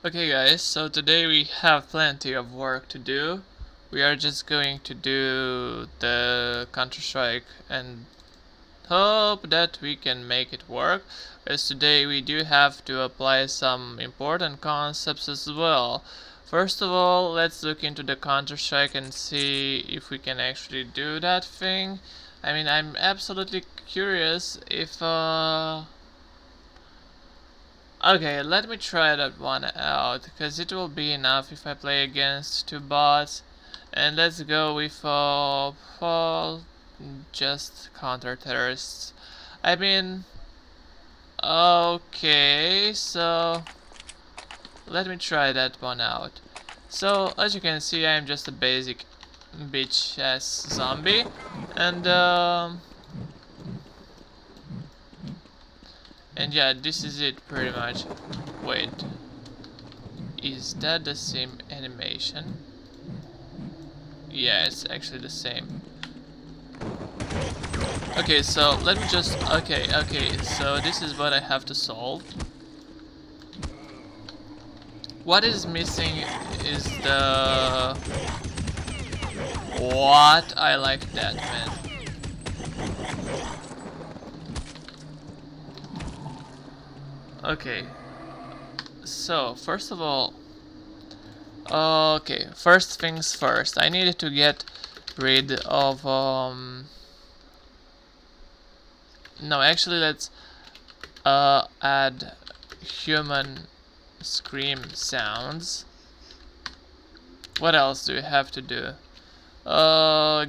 Okay guys, so today we have plenty of work to do. We are just going to do the Counter-Strike and hope that we can make it work. As today we do have to apply some important concepts as well. First of all, let's look into the Counter-Strike and see if we can actually do that thing. I mean, I'm absolutely curious if okay, let me try that one out, because it will be enough if I play against two bots. And let's go with just counter-terrorists. I mean, okay, so let me try that one out. So, as you can see, I'm just a basic bitch-ass zombie. And and yeah, this is it pretty much. Wait. Is that the same animation? Yeah, it's actually the same. Okay, so let me just... Okay, so this is what I have to solve. What is missing is the... What? I like that, man. Okay. So, first of all... Okay, first things first. I needed to get rid of... No, actually let's add human scream sounds. What else do we have to do?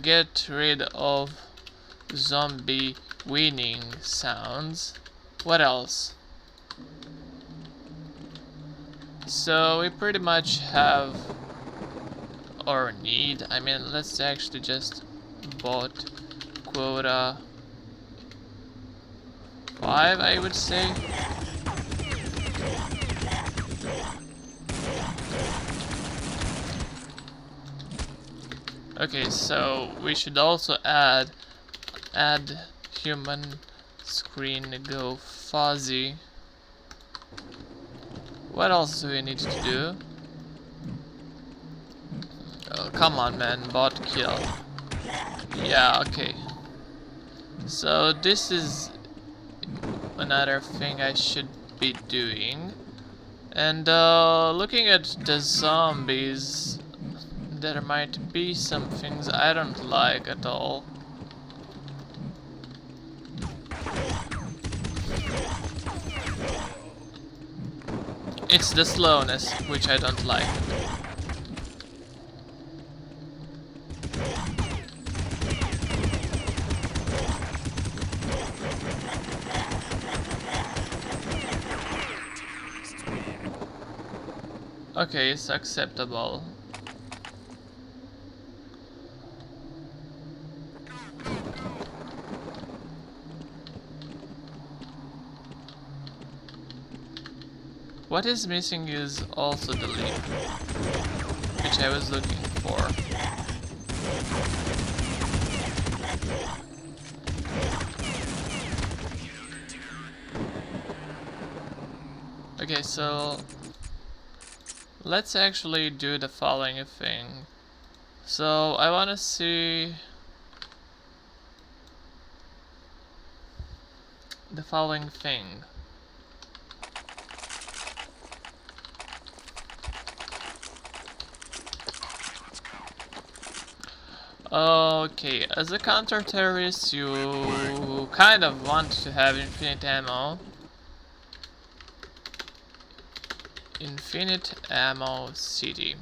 Get rid of zombie winning sounds. What else? So we pretty much have or need. I mean, let's actually just bot quota 5, I would say. Okay, so we should also add human screen go fuzzy. What else do we need to do? Oh, come on, man, bot kill. Yeah, okay. So this is another thing I should be doing. And looking at the zombies, there might be some things I don't like at all. It's the slowness, which I don't like. Okay, it's acceptable. What is missing is also the leap, which I was looking for. Okay, so let's actually do the following thing. So I wanna see the following thing. Okay, as a counter-terrorist, you kind of want to have infinite ammo. Infinite ammo city.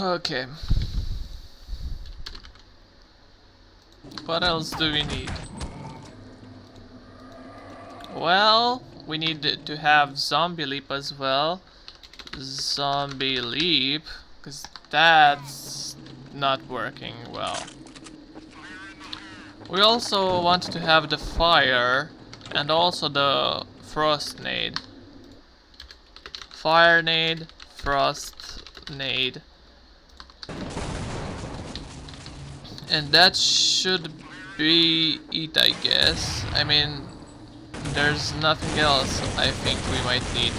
Okay. What else do we need? Well, we need to have zombie leap as well. Zombie leap, because that's not working well. We also want to have the fire and also the frost nade. Fire nade, frost nade. And that should be it, I guess. I mean, there's nothing else I think we might need.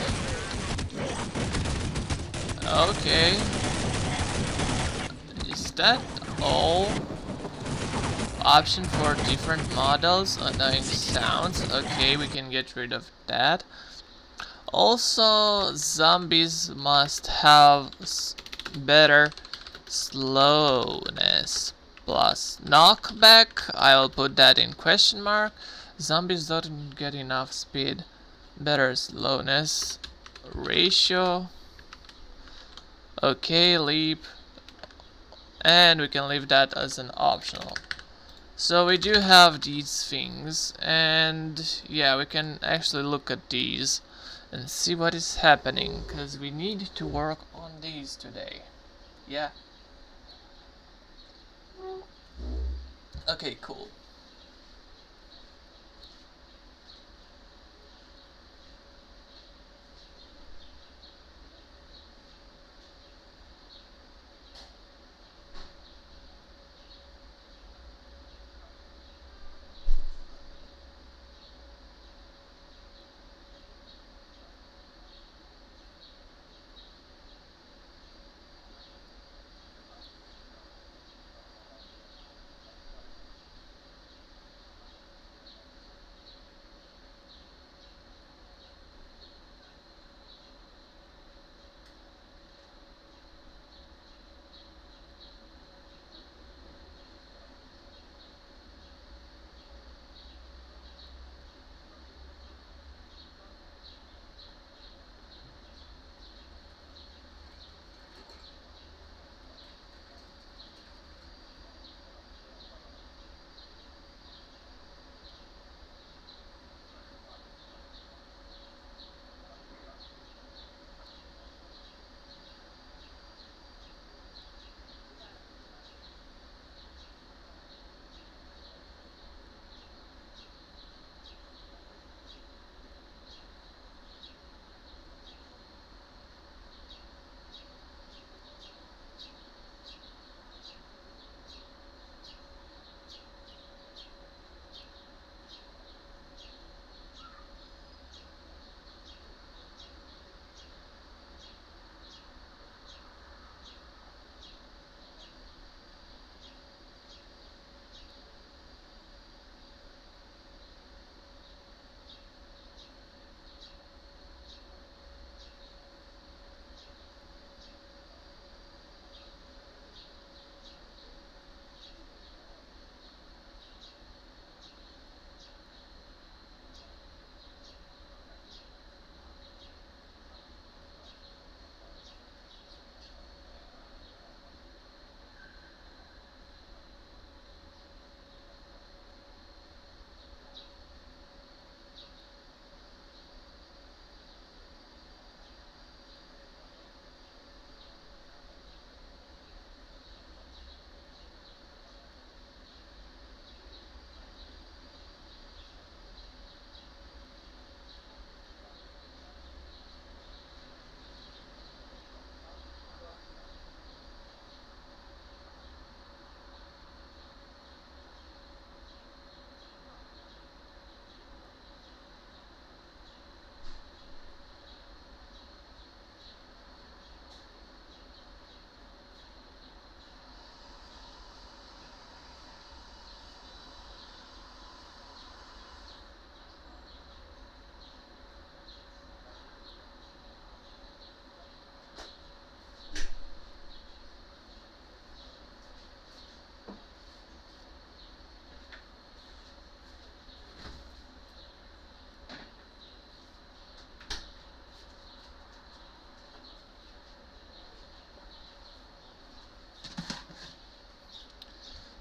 Okay. Is that all? Option for different models, annoying sounds. Okay, we can get rid of that. Also, zombies must have better slowness plus knockback. I'll put that in question mark. Zombies don't get enough speed. Better slowness ratio. Okay, leap. And we can leave that as an optional. So we do have these things, and yeah, we can actually look at these and see what is happening, because we need to work on these today. Yeah. Okay, cool.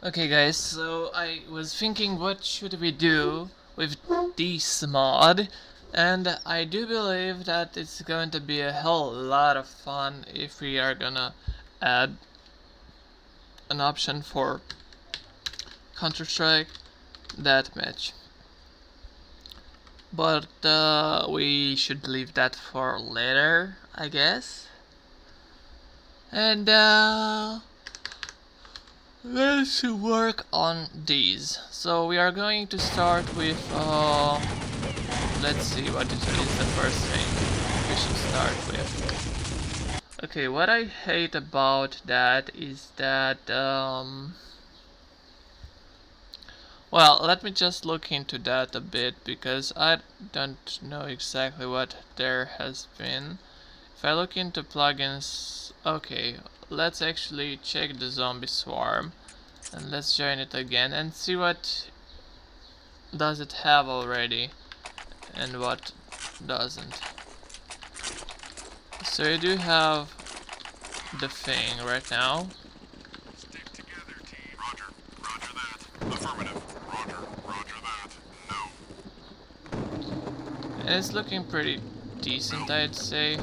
Okay guys, so I was thinking what should we do with this mod, and I do believe that it's going to be a whole lot of fun if we are gonna add an option for Counter-Strike that match. But we should leave that for later, I guess. And let's work on these. So we are going to start with let's see what is the first thing we should start with. Okay, what I hate about that is that well, let me just look into that a bit, because I don't know exactly what there has been. If I look into plugins, okay, let's actually check the zombie swarm, and let's join it again and see what does it have already and what doesn't. So you do have the thing right now. Stick together, team. Roger. Roger that. Affirmative. Roger that. No. And it's looking pretty decent, I'd say.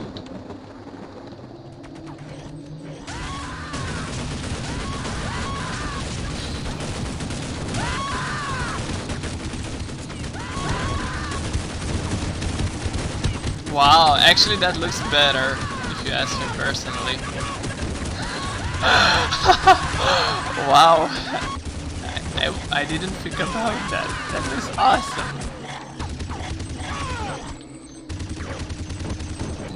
Wow, actually that looks better, if you ask me personally. Wow, I didn't think about that. That looks awesome.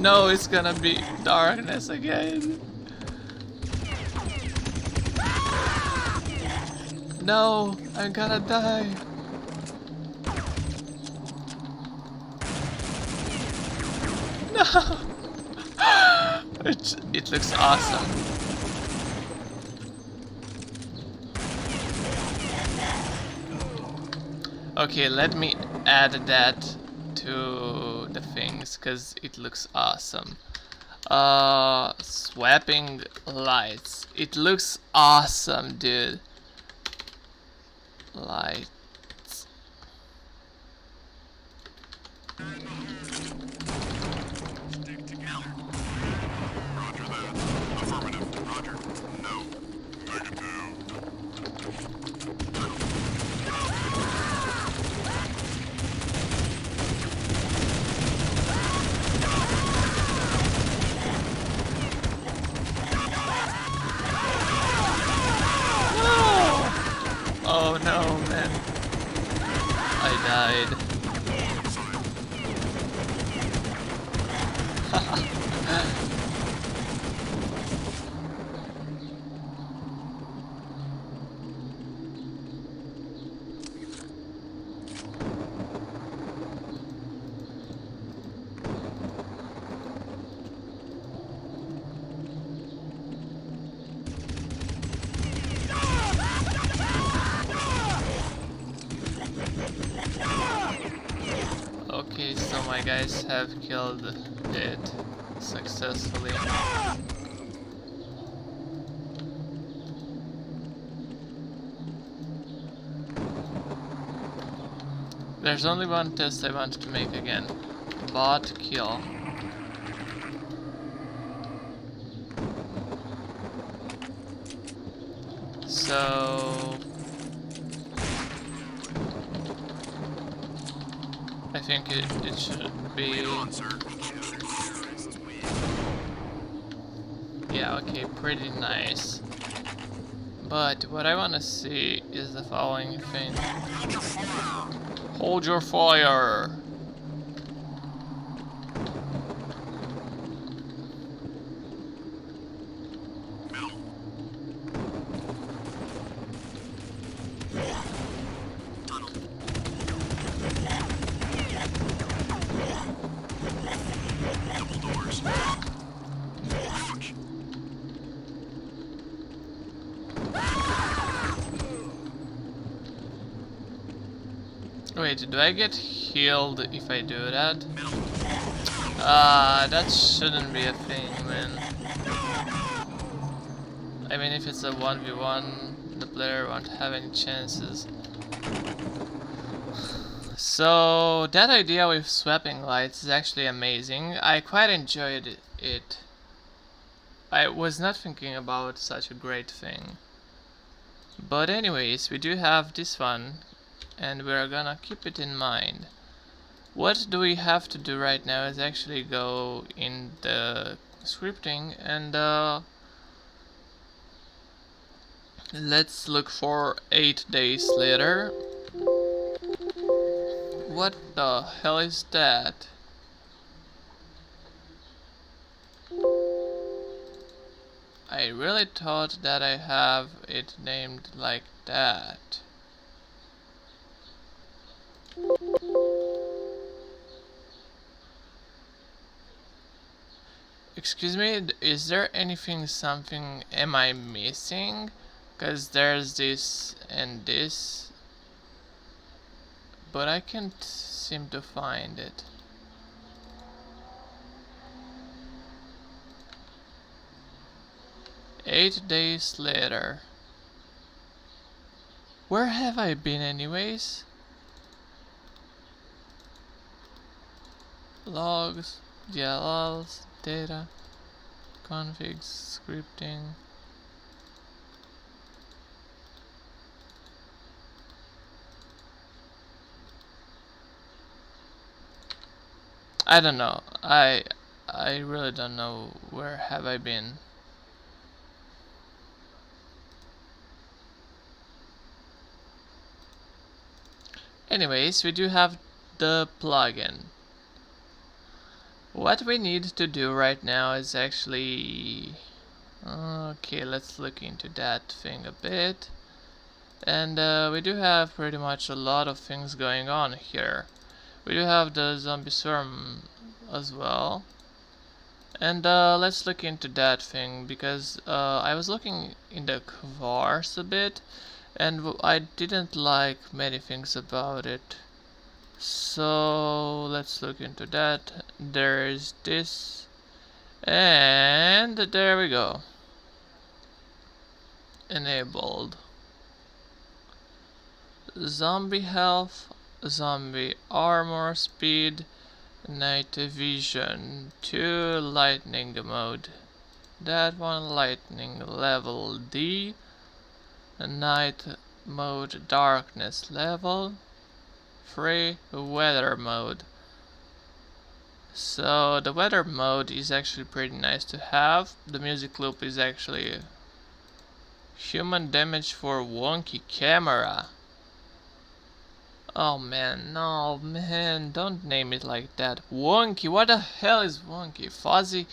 No, it's gonna be darkness again. No, I'm gonna die. No. It looks awesome. Okay, let me add that to the things, cause it looks awesome. Swapping lights. It looks awesome, dude. Lights. Stick together. Roger that. Affirmative. Roger. No. Negative. Oh no, man. I died. Okay, so my guys have killed it successfully. There's only one test I want to make again. Bot kill. So I think it should be... Yeah, okay, pretty nice. But what I want to see is the following thing. Hold your fire! Wait, do I get healed if I do that? That shouldn't be a thing, man. I mean, if it's a 1v1, the player won't have any chances. So, that idea with swapping lights is actually amazing. I quite enjoyed it. I was not thinking about such a great thing. But anyways, we do have this one. and we're gonna keep it in mind. What do we have to do right now is actually go in the scripting and let's look for 8 days later. What the hell is that? I really thought that I have it named like that. Excuse me, is there something am I missing? Cause there's this and this, but I can't seem to find it. Eight days later. Where have I been anyways? Logs, DLLs, data, configs, scripting. I don't know. I really don't know where have I been. Anyways, we do have the plugin. What we need to do right now is actually... Okay, let's look into that thing a bit. And we do have pretty much a lot of things going on here. We do have the zombie swarm as well. And let's look into that thing, because I was looking in the Kvars a bit, and I didn't like many things about it. So let's look into that. There's this, and there we go. Enabled. Zombie health, zombie armor speed, night vision, 2 lightning mode. That one lightning level D, night mode darkness level 3, weather mode. So the weather mode is actually pretty nice to have. The music loop is actually human damage for wonky camera. Oh man, no man, don't name it like that. Wonky, what the hell is wonky? Fuzzy?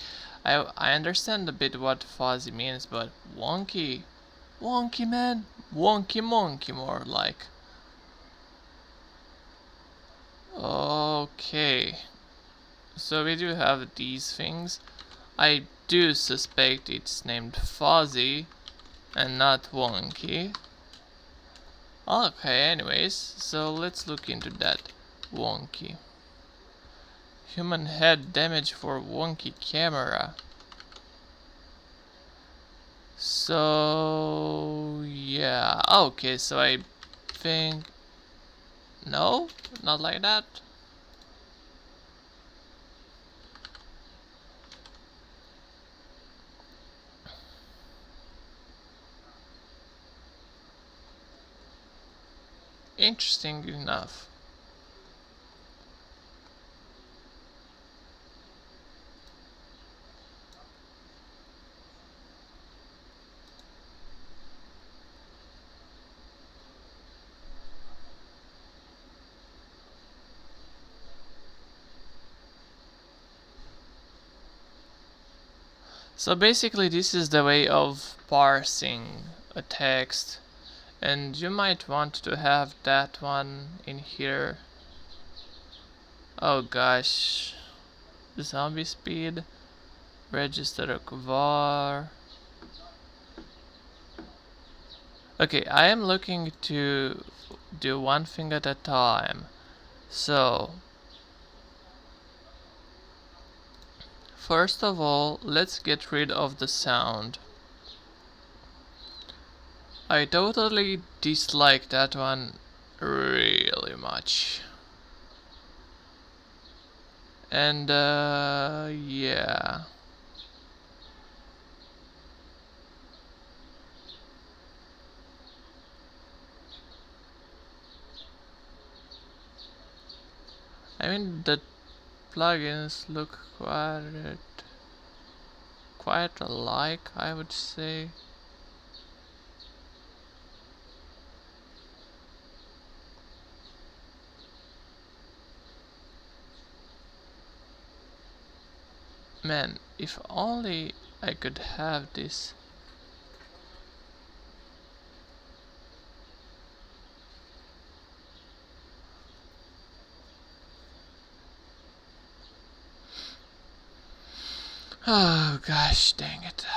I understand a bit what fuzzy means, but wonky? Wonky man? Wonky monkey more like. Okay. So we do have these things. I do suspect it's named Fuzzy and not Wonky. Okay, anyways, so let's look into that. Wonky. Human head damage for wonky camera. So yeah, okay, so I think no, not like that. Interesting enough. So basically this is the way of parsing a text, and you might want to have that one in here. Oh gosh. Zombie speed, register a Kvar. Okay, I am looking to do one thing at a time. So first of all, let's get rid of the sound. I totally dislike that one really much. And yeah. I mean, the plugins look quite alike, I would say. Man, if only I could have this. Oh gosh, dang it.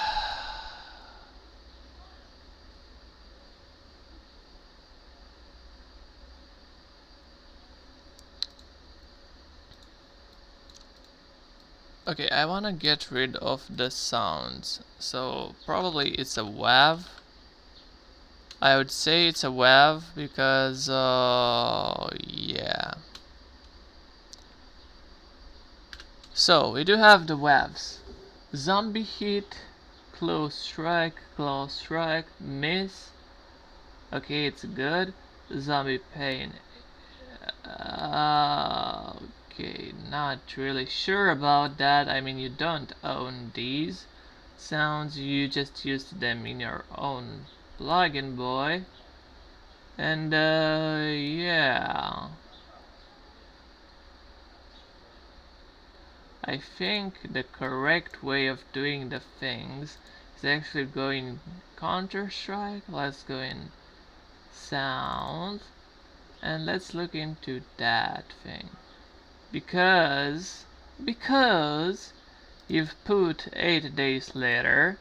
Okay, I wanna get rid of the sounds, so probably it's a WAV. I would say it's a WAV because, yeah. So, we do have the WAVs. Zombie hit, close strike, miss. Okay, it's good. Zombie pain. Okay, not really sure about that. I mean, you don't own these sounds, you just used them in your own plugin, boy. And yeah, I think the correct way of doing the things is actually going Counter-Strike. Let's go in sound and let's look into that thing, because you've put 8 days later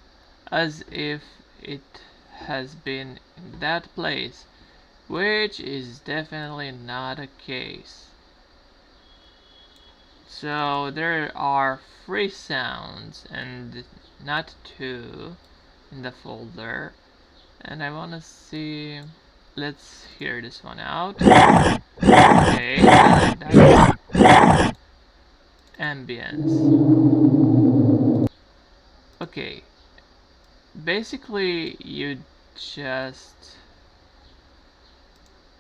as if it has been in that place, which is definitely not a case. So there are 3 sounds and not 2 in the folder, and I wanna see. Let's hear this one out. Okay, I like that. Ambience. Okay, basically you just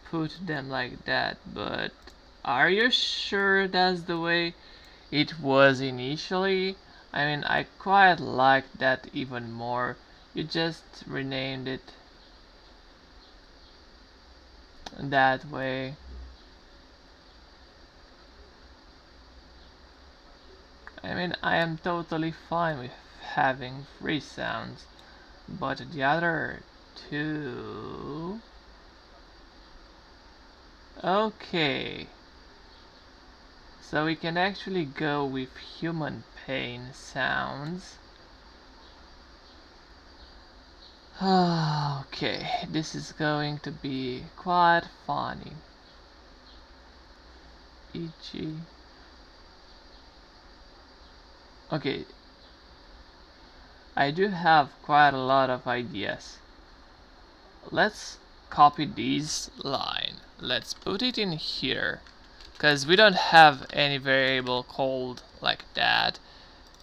put them like that, but are you sure that's the way it was initially? I mean, I quite like that even more. You just renamed it that way. I mean, I am totally fine with having 3 sounds, but the other 2... Okay, so we can actually go with human pain sounds. Okay, this is going to be quite funny. E.g. Okay, I do have quite a lot of ideas. Let's copy this line. Let's put it in here, because we don't have any variable called like that.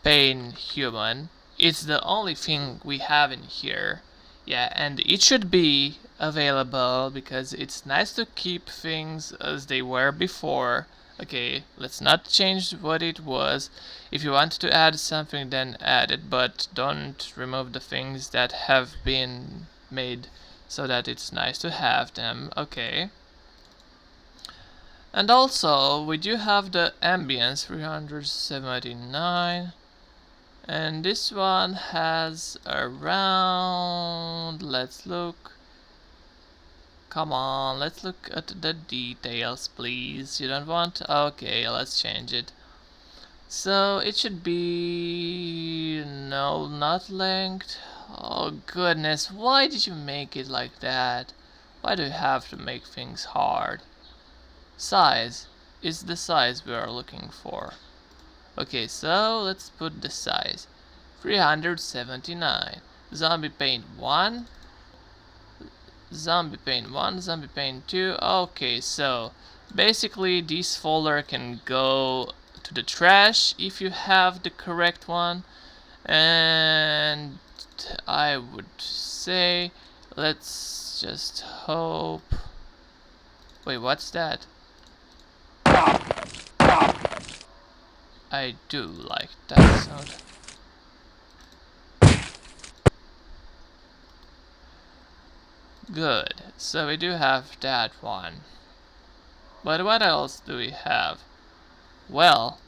Pain human. It's the only thing we have in here. Yeah, and it should be available because it's nice to keep things as they were before. Okay, let's not change what it was. If you want to add something, then add it, but don't remove the things that have been made so that it's nice to have them. Okay. And also, we do have the ambience 379. And this one has around, let's look, come on, let's look at the details, please. You don't want, okay, let's change it. So it should be, no, not length. Oh goodness, why did you make it like that? Why do you have to make things hard? Size is the size we are looking for. Okay, so let's put the size. 379. Zombie paint 1. Zombie paint 1, zombie paint 2. Okay, so basically this folder can go to the trash if you have the correct one. And I would say let's just hope. Wait, what's that? I do like that sound. Good, so we do have that one. But what else do we have? Well,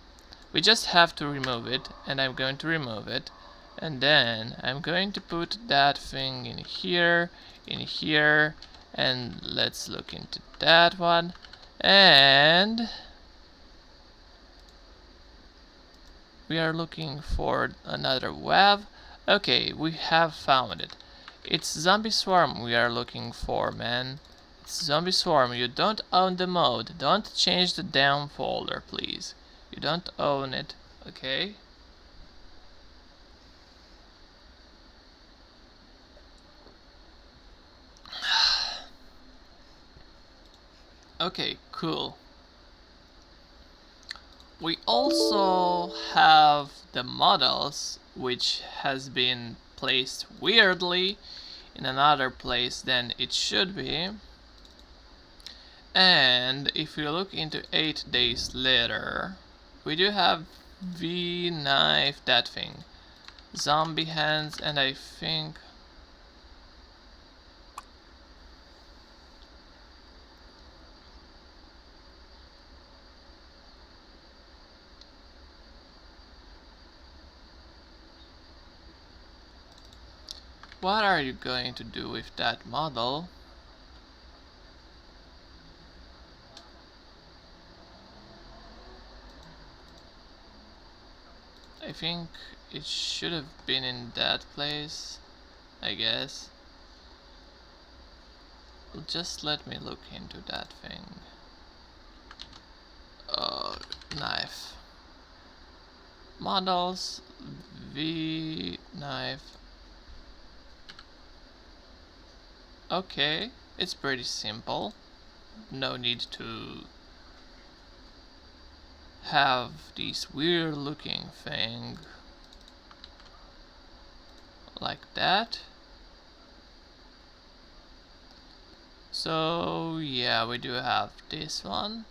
we just have to remove it, and I'm going to remove it. And then I'm going to put that thing in here, and let's look into that one. And we are looking for another web. Okay, we have found it. It's Zombie Swarm we are looking for, man. It's Zombie Swarm. You don't own the mode. Don't change the damn folder, please. You don't own it, okay? Okay, cool. We also have the models, which has been placed weirdly in another place than it should be. And if you look into 8 days later, we do have V-Knife, that thing, zombie hands, and I think what are you going to do with that model? I think it should have been in that place, I guess. Just let me look into that thing. Knife. Models, V knife. Okay, it's pretty simple. No need to have this weird looking thing like that. So yeah, we do have this one.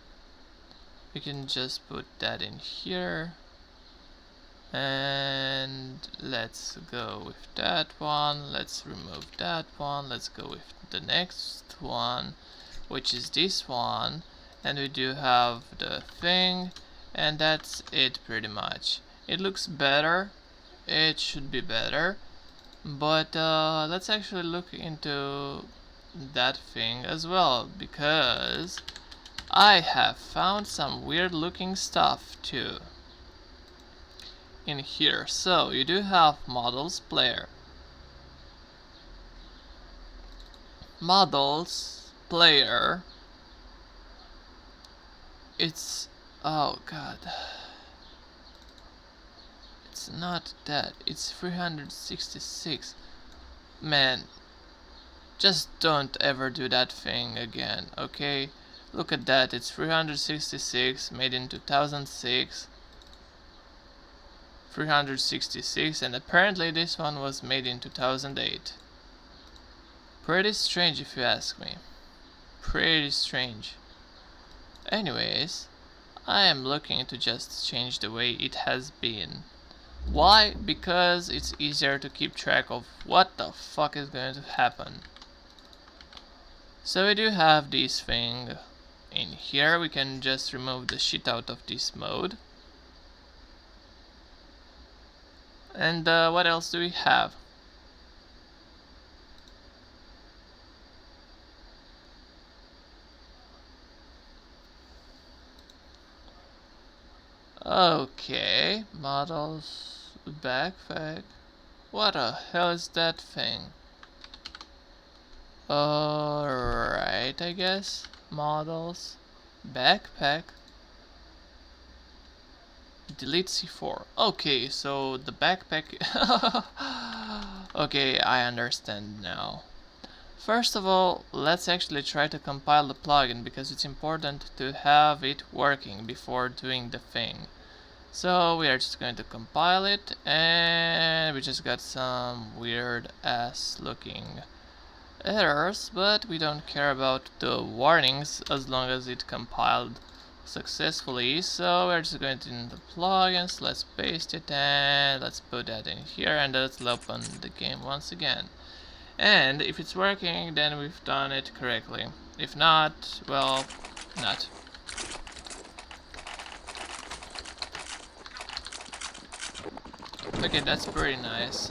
We can just put that in here. And let's go with that one. Let's remove that one. Let's go with the next one, which is this one. And we do have the thing. And that's it pretty much. It looks better. It should be better. But let's actually look into that thing as well, because I have found some weird looking stuff too in here. So you do have models player. Models player. It's, oh god. It's not that. It's 366. Man, just don't ever do that thing again, okay? Look at that. It's 366, made in 2006. 366, and apparently this one was made in 2008. Pretty strange if you ask me. Pretty strange. Anyways, I am looking to just change the way it has been. Why? Because it's easier to keep track of what the fuck is going to happen. So we do have this thing in here. We can just remove the shit out of this mode. And what else do we have? Okay, models, backpack. What the hell is that thing? Alright, I guess. Models, backpack. Delete C4. Okay, so the backpack... Okay, I understand now. First of all, let's actually try to compile the plugin, because it's important to have it working before doing the thing. So we are just going to compile it, and we just got some weird ass looking errors, but we don't care about the warnings as long as it compiled successfully. So we're just going to in the plugins, let's paste it and let's put that in here and let's open the game once again. And if it's working, then we've done it correctly. If not, well, not. Okay, that's pretty nice.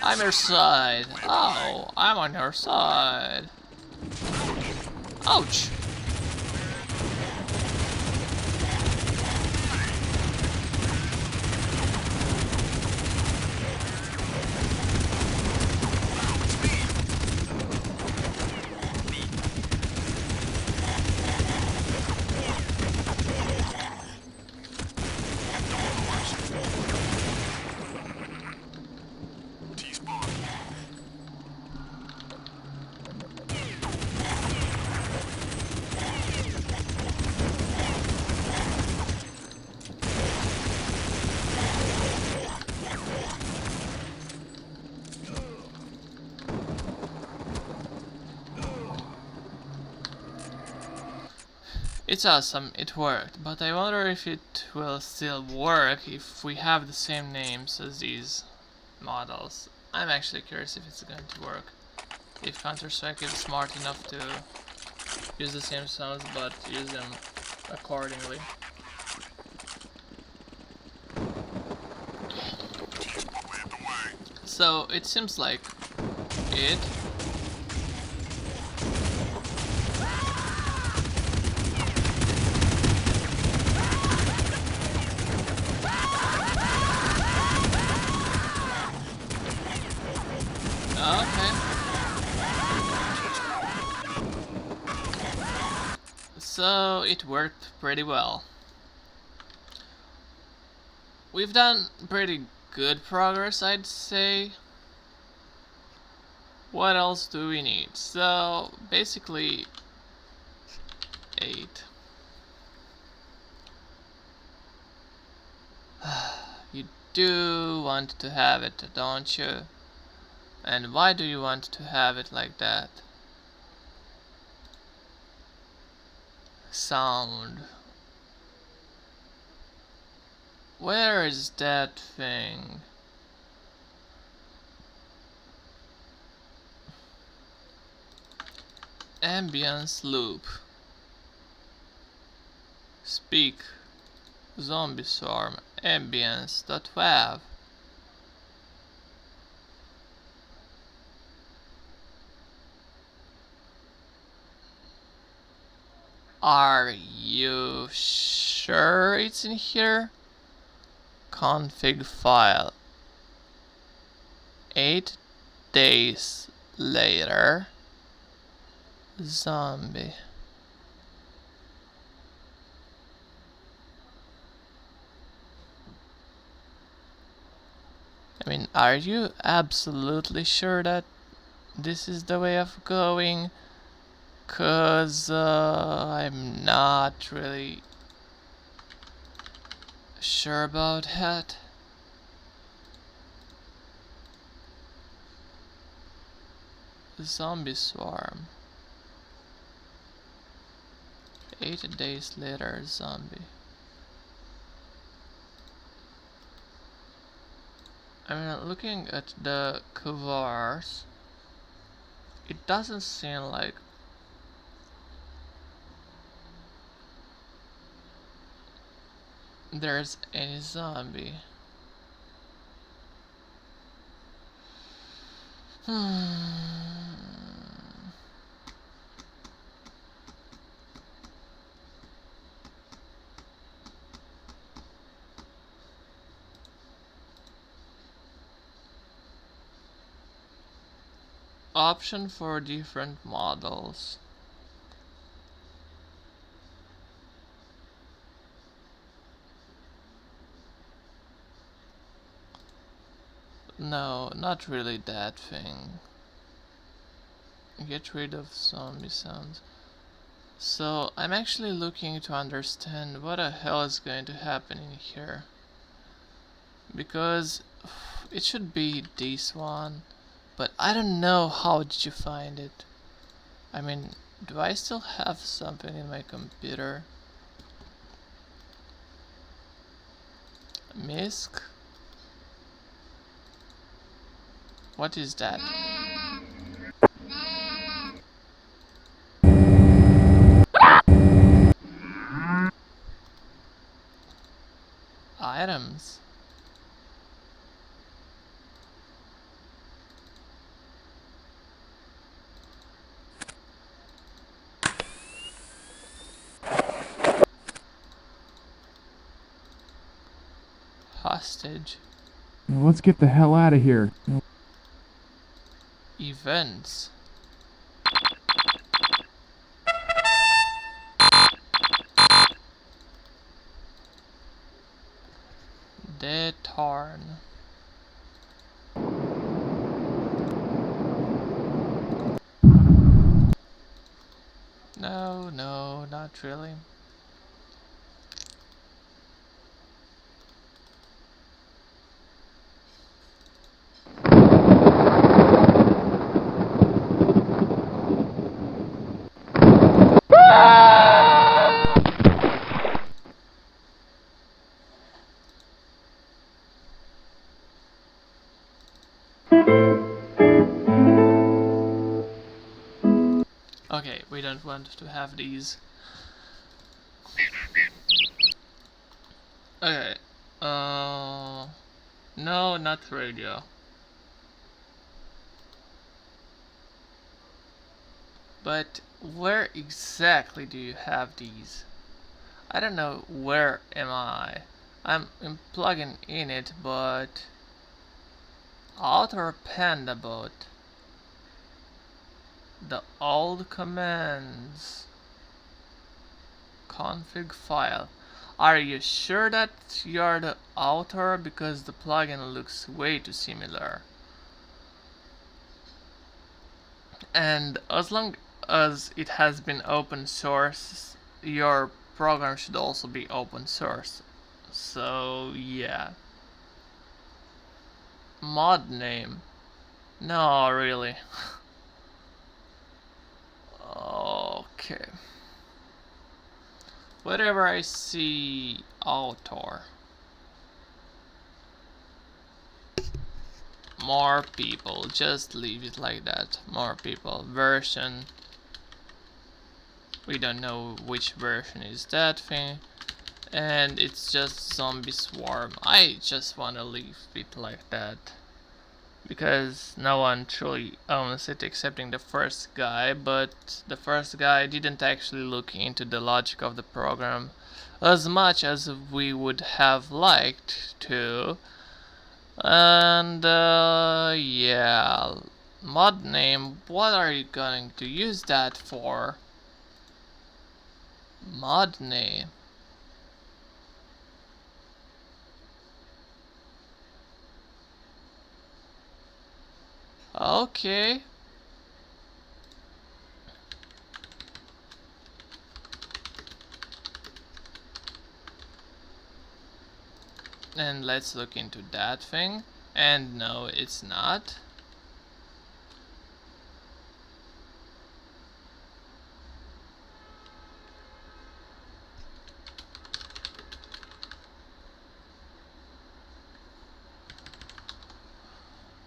I'm your side. Oh, I'm on your side. Ouch. T-spawn. It's awesome, it worked, but I wonder if it will still work if we have the same names as these models. I'm actually curious if it's going to work. If Counter-Strike is smart enough to use the same sounds but use them accordingly. Cleared the way. So it seems like it. Okay. So it worked pretty well. We've done pretty good progress, I'd say. What else do we need? So basically 8. You do want to have it, don't you? And why do you want to have it like that? Sound. Where is that thing? Ambience loop. Speak. Zombie swarm. Ambience.wav. Are you sure it's in here? Config file. 8 days later. Zombie. I mean, are you absolutely sure that this is the way of going? 'Cause I'm not really sure about that. Zombie swarm. 8 days later, zombie. I mean, looking at the covers, it doesn't seem like there's any zombie. Option for different models. No, not really that thing. Get rid of zombie sounds. So I'm actually looking to understand what the hell is going to happen in here. Because it should be this one, but I don't know how did you find it. I mean, Do I still have something in my computer? MISC? What is that? Items. Hostage. Now let's get the hell out of here. Events. Dead Tarn. No, no, not really. Okay, we don't want to have these. Okay, no, not radio. But where exactly do you have these? I don't know where am I. I'm plugging in it, but Outer Panda Bot. The old commands. Config file. Are you sure that you're the author? Because the plugin looks way too similar. And as long as it has been open source, your program should also be open source. So yeah. Mod name. No, really. Okay. Whenever I see author, more people, just leave it like that. More people. Version, we don't know which version is that thing, and it's just zombie swarm. I just want to leave it like that because no one truly owns it excepting the first guy, but the first guy didn't actually look into the logic of the program as much as we would have liked to. And yeah, mod name, what are you going to use that for? Mod name. Okay. And let's look into that thing. And no, it's not.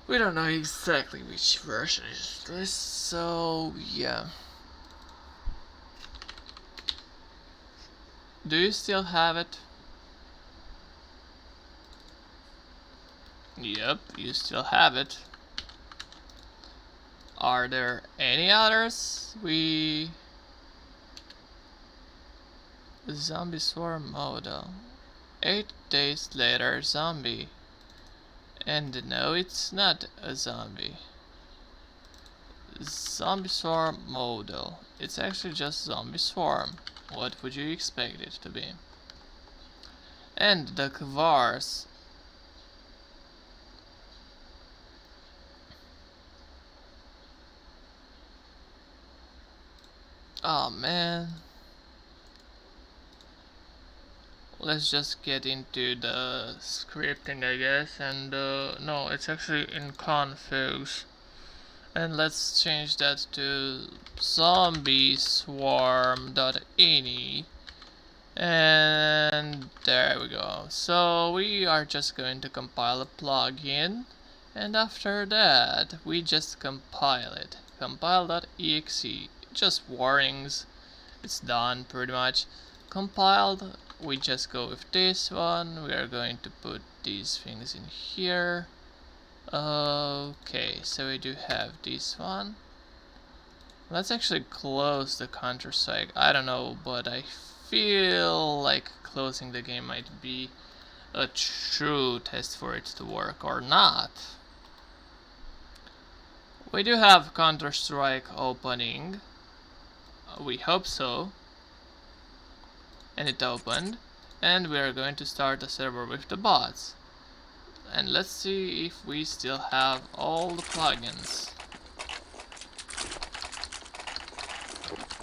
We don't know exactly which version is this, so yeah. Do you still have it? Yep, you still have it. Are there any others? Zombie swarm model. 8 days later, zombie. And no, it's not a zombie. Zombie swarm model. It's actually just zombie swarm. What would you expect it to be? And the Kvars. Oh man. Let's just get into the scripting, I guess. And no, it's actually in configs. And let's change that to zombieswarm.ini. And there we go. So we are just going to compile a plugin, and after that we just compile it. Compile.exe, just warnings. It's done pretty much. Compiled, we just go with this one. We are going to put these things in here. Okay, so we do have this one. Let's actually close the Counter-Strike. I don't know, but I feel like closing the game might be a true test for it to work or not. We do have Counter-Strike opening. We hope so. And it opened. And we are going to start a server with the bots. And let's see if we still have all the plugins.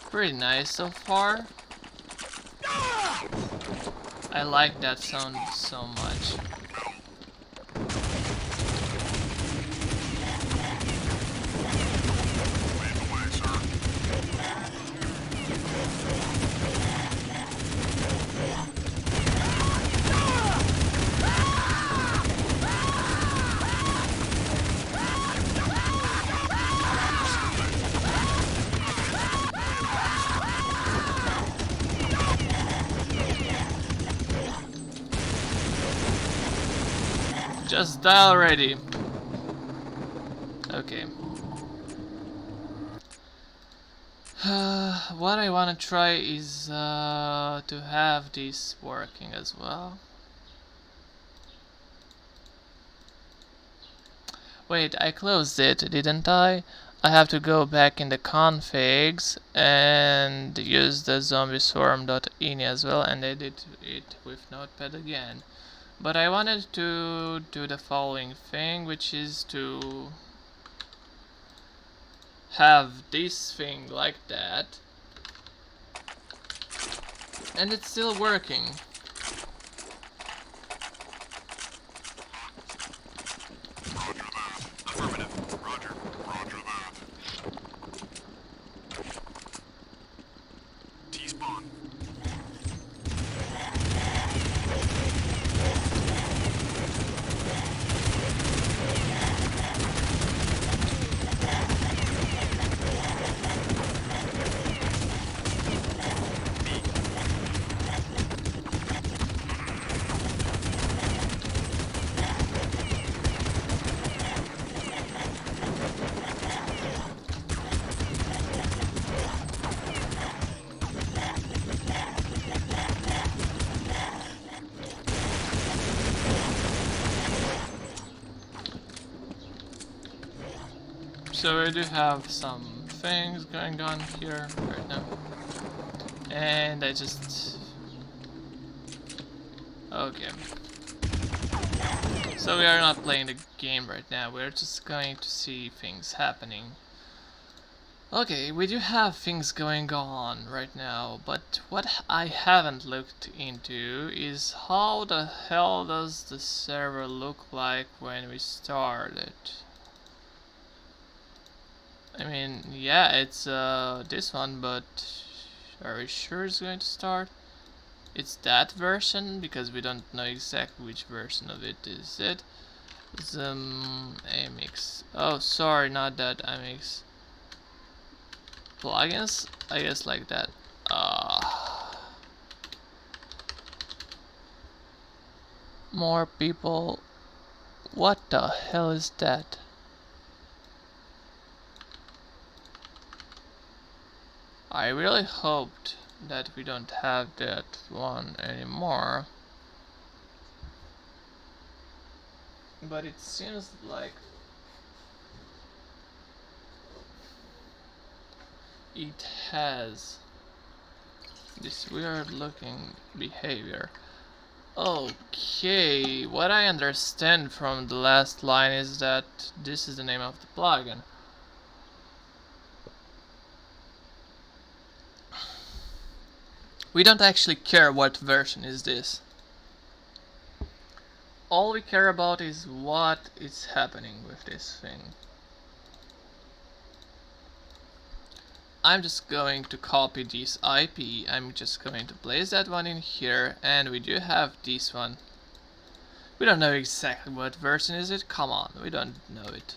Pretty nice so far. I like that sound so much. Just die already. Okay. What I wanna try is to have this working as well. Wait, I closed it, didn't I? I have to go back in the configs and use the zombieswarm.ini as well and edit it with Notepad again. But I wanted to do the following thing, which is to have this thing like that, and it's still working. Roger that. Affirmative. Roger. Roger that. T-spawn. So we do have some things going on here right now. And I just... Okay. So we are not playing the game right now, we're just going to see things happening. Okay, we do have things going on right now, but what I haven't looked into is how the hell does the server look like when we start it? I mean, yeah, it's this one, but are we sure it's going to start? It's that version, because we don't know exactly which version of it is it. Amix. Oh, sorry, not that Amix. Plugins? I guess like that. More people. What the hell is that? I really hoped that we don't have that one anymore. But it seems like it has this weird looking behavior. Okay, what I understand from the last line is that this is the name of the plugin. We don't actually care what version is this. All we care about is what is happening with this thing. I'm just going to copy this IP. I'm just going to place that one in here, and we do have this one. We don't know exactly what version is it. Come on, we don't know it.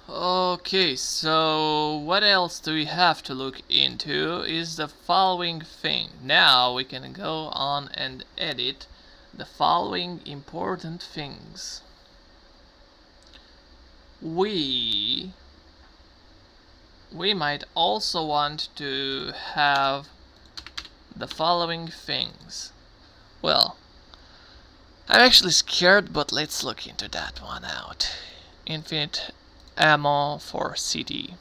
Okay, so what else do we have to look into is the following thing. Now we can go on and edit the following important things. We might also want to have the following things. Well, I'm actually scared, but let's look into that one out. Infinite ammo for CD.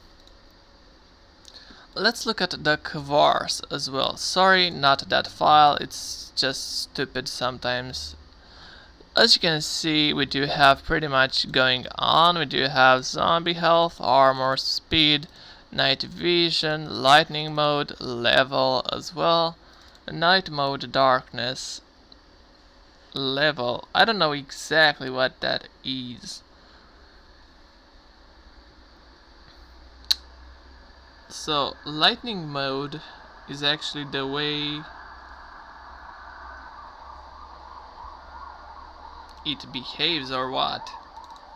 Let's look at the Kvars as well. Sorry, not that file, it's just stupid sometimes. As you can see, we do have pretty much going on. We do have zombie health, armor, speed, night vision, lightning mode, level as well. Night mode, darkness, level. I don't know exactly what that is. So, lightning mode is actually the way it behaves or what.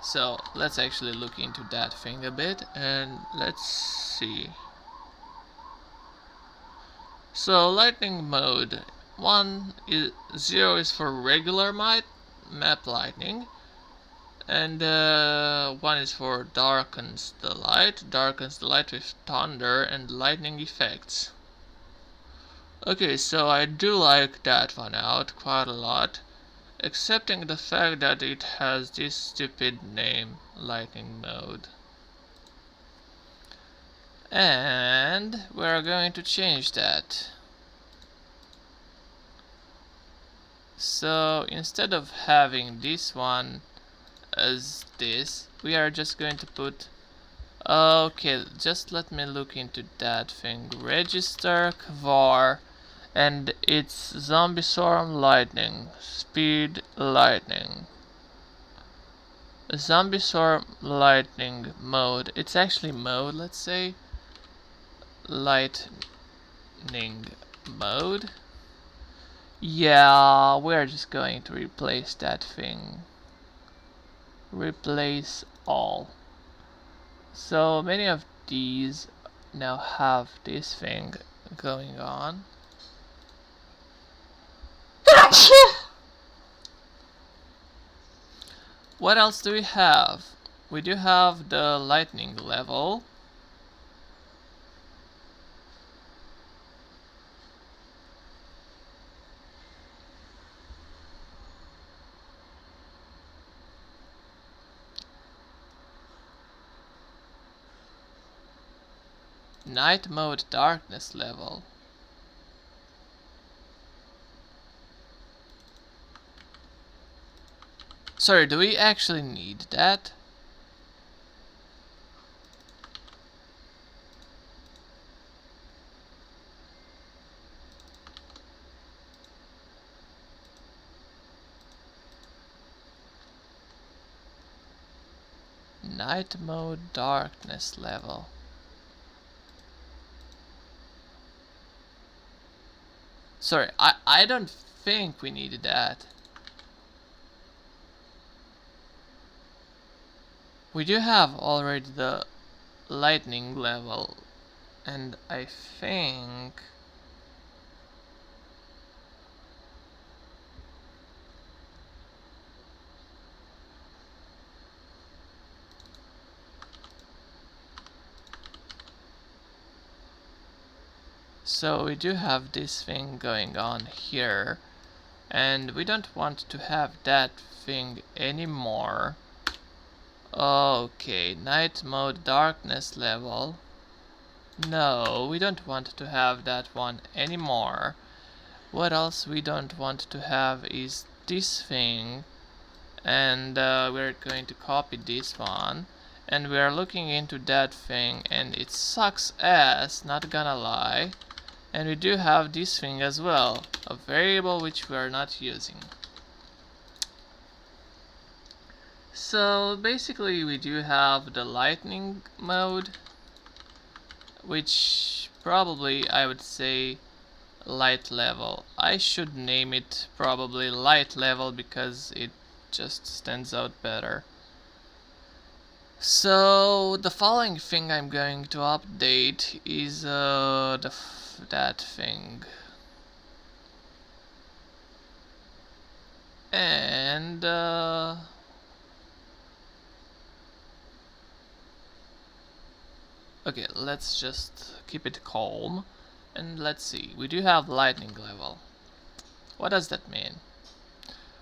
So, let's actually look into that thing a bit and let's see. So, lightning mode 0 is for regular map lightning, and 1 is for darkens the light with thunder and lightning effects. Okay, so I do like that one out quite a lot, excepting the fact that it has this stupid name, lightning mode. And we're going to change that. So instead of having this one as this, we are just going to put, okay, just let me look into that thing. Register Kvar, and it's Zombie Swarm Lightning, Speed Lightning. Zombie Swarm Lightning mode, it's actually mode, let's say. Lightning mode. Yeah, we're just going to replace that thing. Replace all. So many of these now have this thing going on. What else do we have? We do have the lightning level. Night mode darkness level. Sorry, do we actually need that? Night mode darkness level. Sorry, I don't think we needed that. We do have already the lightning level, and I think so. We do have this thing going on here, and we don't want to have that thing anymore. Okay, night mode darkness level. No, we don't want to have that one anymore. What else we don't want to have is this thing, and we're going to copy this one, and we're looking into that thing, and it sucks ass, not gonna lie. And we do have this thing as well, a variable which we are not using. So basically we do have the lightning mode, which probably I would say light level. I should name it probably light level because it just stands out better. So the following thing I'm going to update is that thing. And okay, let's just keep it calm and let's see. We do have lightning level. What does that mean?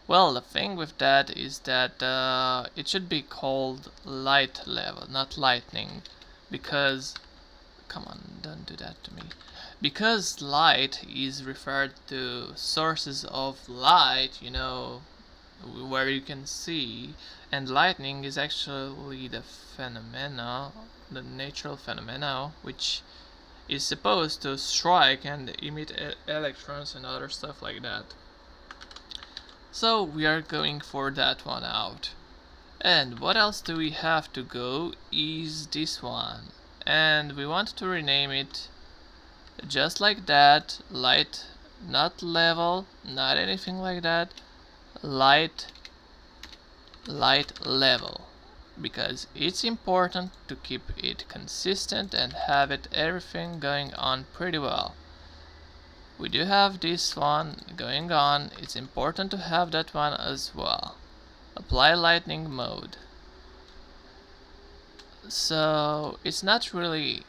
Well, the thing with that is that it should be called light level, not lightning, because come on, don't do that to me. Because light is referred to sources of light, you know, where you can see, and lightning is actually the phenomena, the natural phenomena, which is supposed to strike and emit electrons and other stuff like that. So we are going for that one out. And what else do we have to go is this one. And we want to rename it just like that, light, not level, not anything like that, light level, because it's important to keep it consistent and have it everything going on pretty well. We do have this one going on, it's important to have that one as well. Apply lightning mode. So it's not really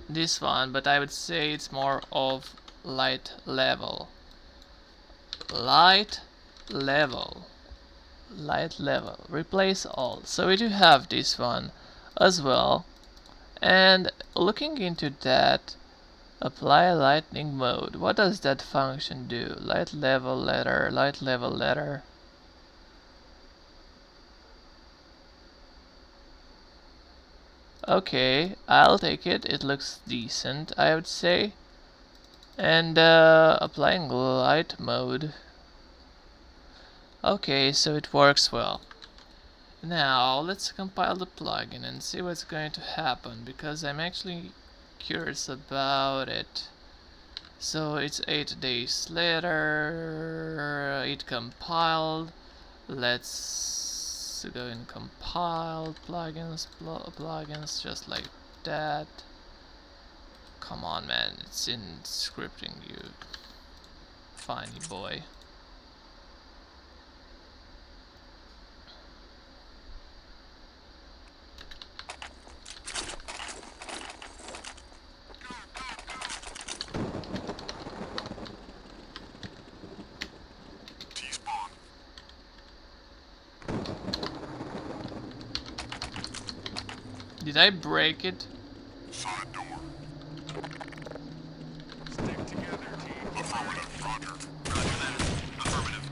this one, but I would say it's more of light level. Light level. Light level. Replace all. So we do have this one as well. And looking into that, apply lightning mode. What does that function do? Light level letter, light level letter. Okay, I'll take it. It looks decent, I would say. And applying light mode. Okay, so it works well. Now let's compile the plugin and see what's going to happen, because I'm actually curious about it. So it's 8 days later, it compiled. Let's go and compile plugins just like that. Come on, man, it's in scripting, you funny boy. T-spawn. Did I break it? Side door. Stick together, team. Affirmative. Roger. Roger that. Affirmative.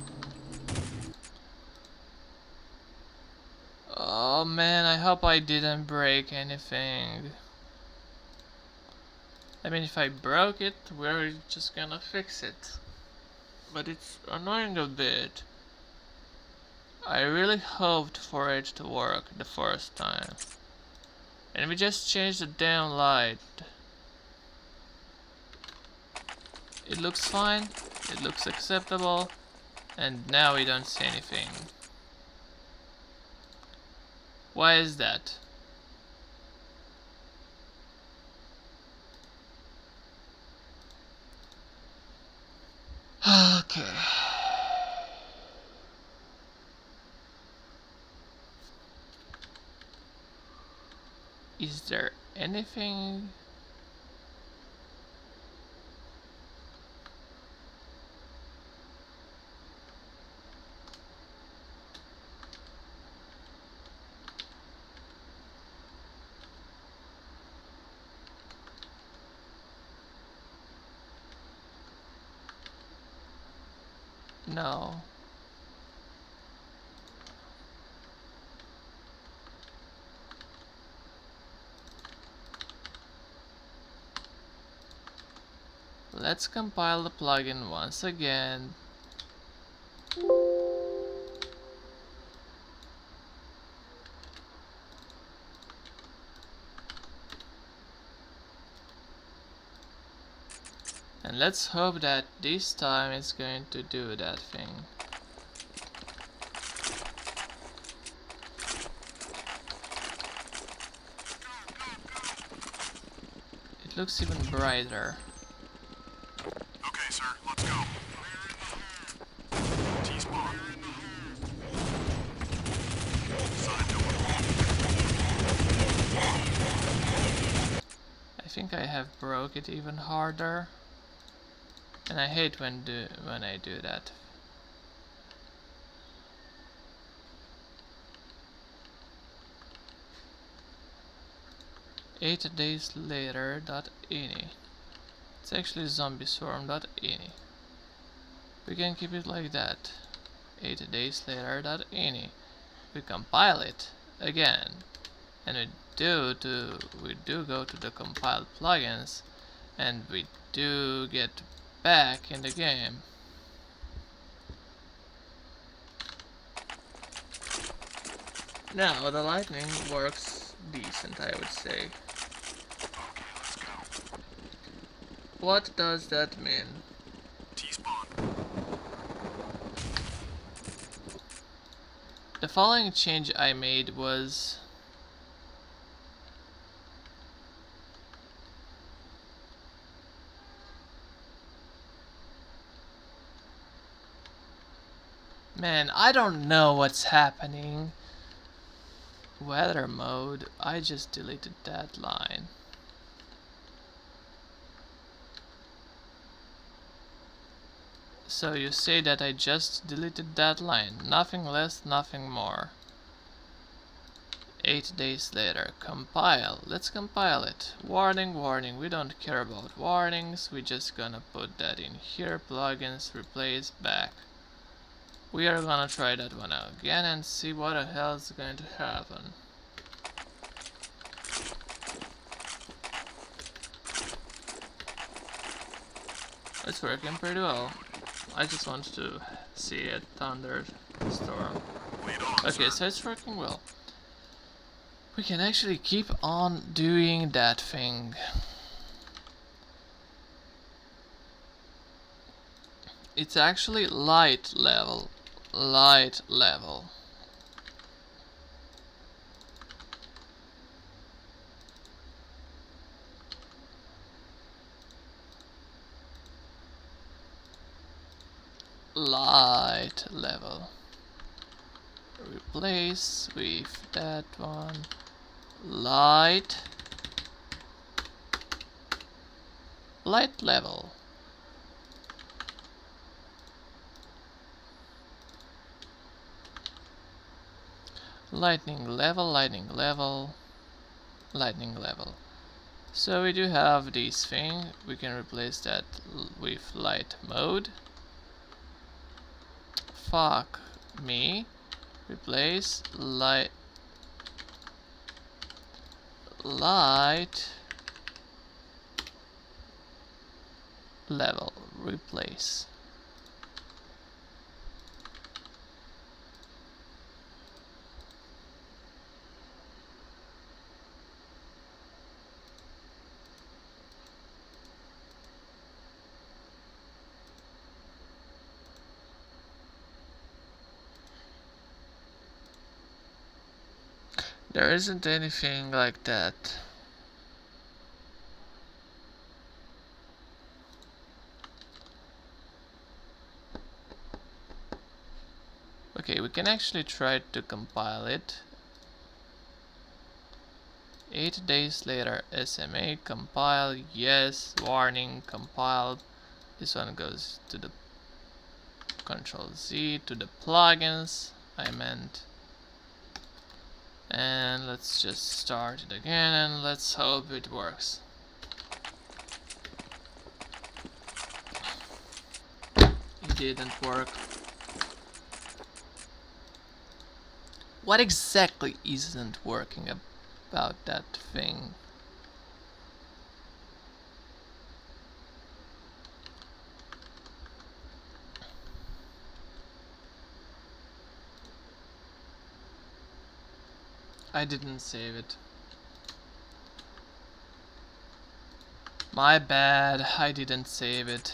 Oh man, I hope I didn't break anything. I mean, if I broke it, we're just gonna fix it. But it's annoying a bit. I really hoped for it to work the first time. And we just changed the damn light. It looks fine, it looks acceptable, and now we don't see anything. Why is that? Okay. Is there anything? No. Let's compile the plugin once again. And let's hope that this time it's going to do that thing. It looks even brighter. Okay, sir, let's go. T-spawn. Side door. I think I have broke it even harder. And I hate when I do that. Eight days later. .ini. It's actually zombieswarm.ini. We can keep it like that. 8 days later. .ini. We compile it again, and we do go to the compiled plugins, and we do get back in the game. Now the lightning works decent, I would say. Okay, let's go. What does that mean? T-spawn. The following change I made was man, I don't know what's happening. Weather mode, I just deleted that line. So you say that I just deleted that line, nothing less, nothing more. 8 days later, compile. Let's compile it. Warning, warning, we don't care about warnings, we just gonna put that in here, plugins, replace, back. We are gonna try that one out again and see what the hell is going to happen. It's working pretty well. I just want to see a thunderstorm. Lead on, Okay, sir. so it's working well. We can actually keep on doing that thing. It's actually light level. Light level. Light level. Replace with that one. Light. Light level. Lightning level, lightning level, lightning level. So we do have this thing. We can replace that with light mode. Fuck me. Replace light level. Replace. There isn't anything like that. Okay, we can actually try to compile it. 8 days later, SMA, compile, yes, warning, compiled. This one goes to the Control Z, to the plugins, I meant. And let's just start it again and let's hope it works. It didn't work. What exactly isn't working about that thing? I didn't save it. My bad, I didn't save it.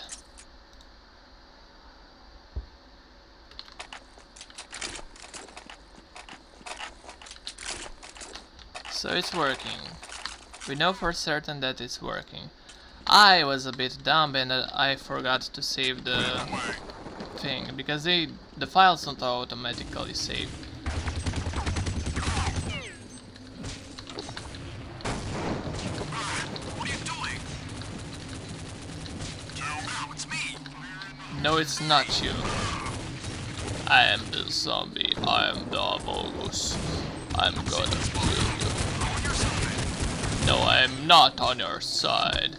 So it's working. We know for certain that it's working. I was a bit dumb and I forgot to save the thing, because the files don't automatically save. What are you doing? Now it's me. No, it's not you. I am the zombie. I am the Amogus. I'm gonna kill you. No, I am not on your side.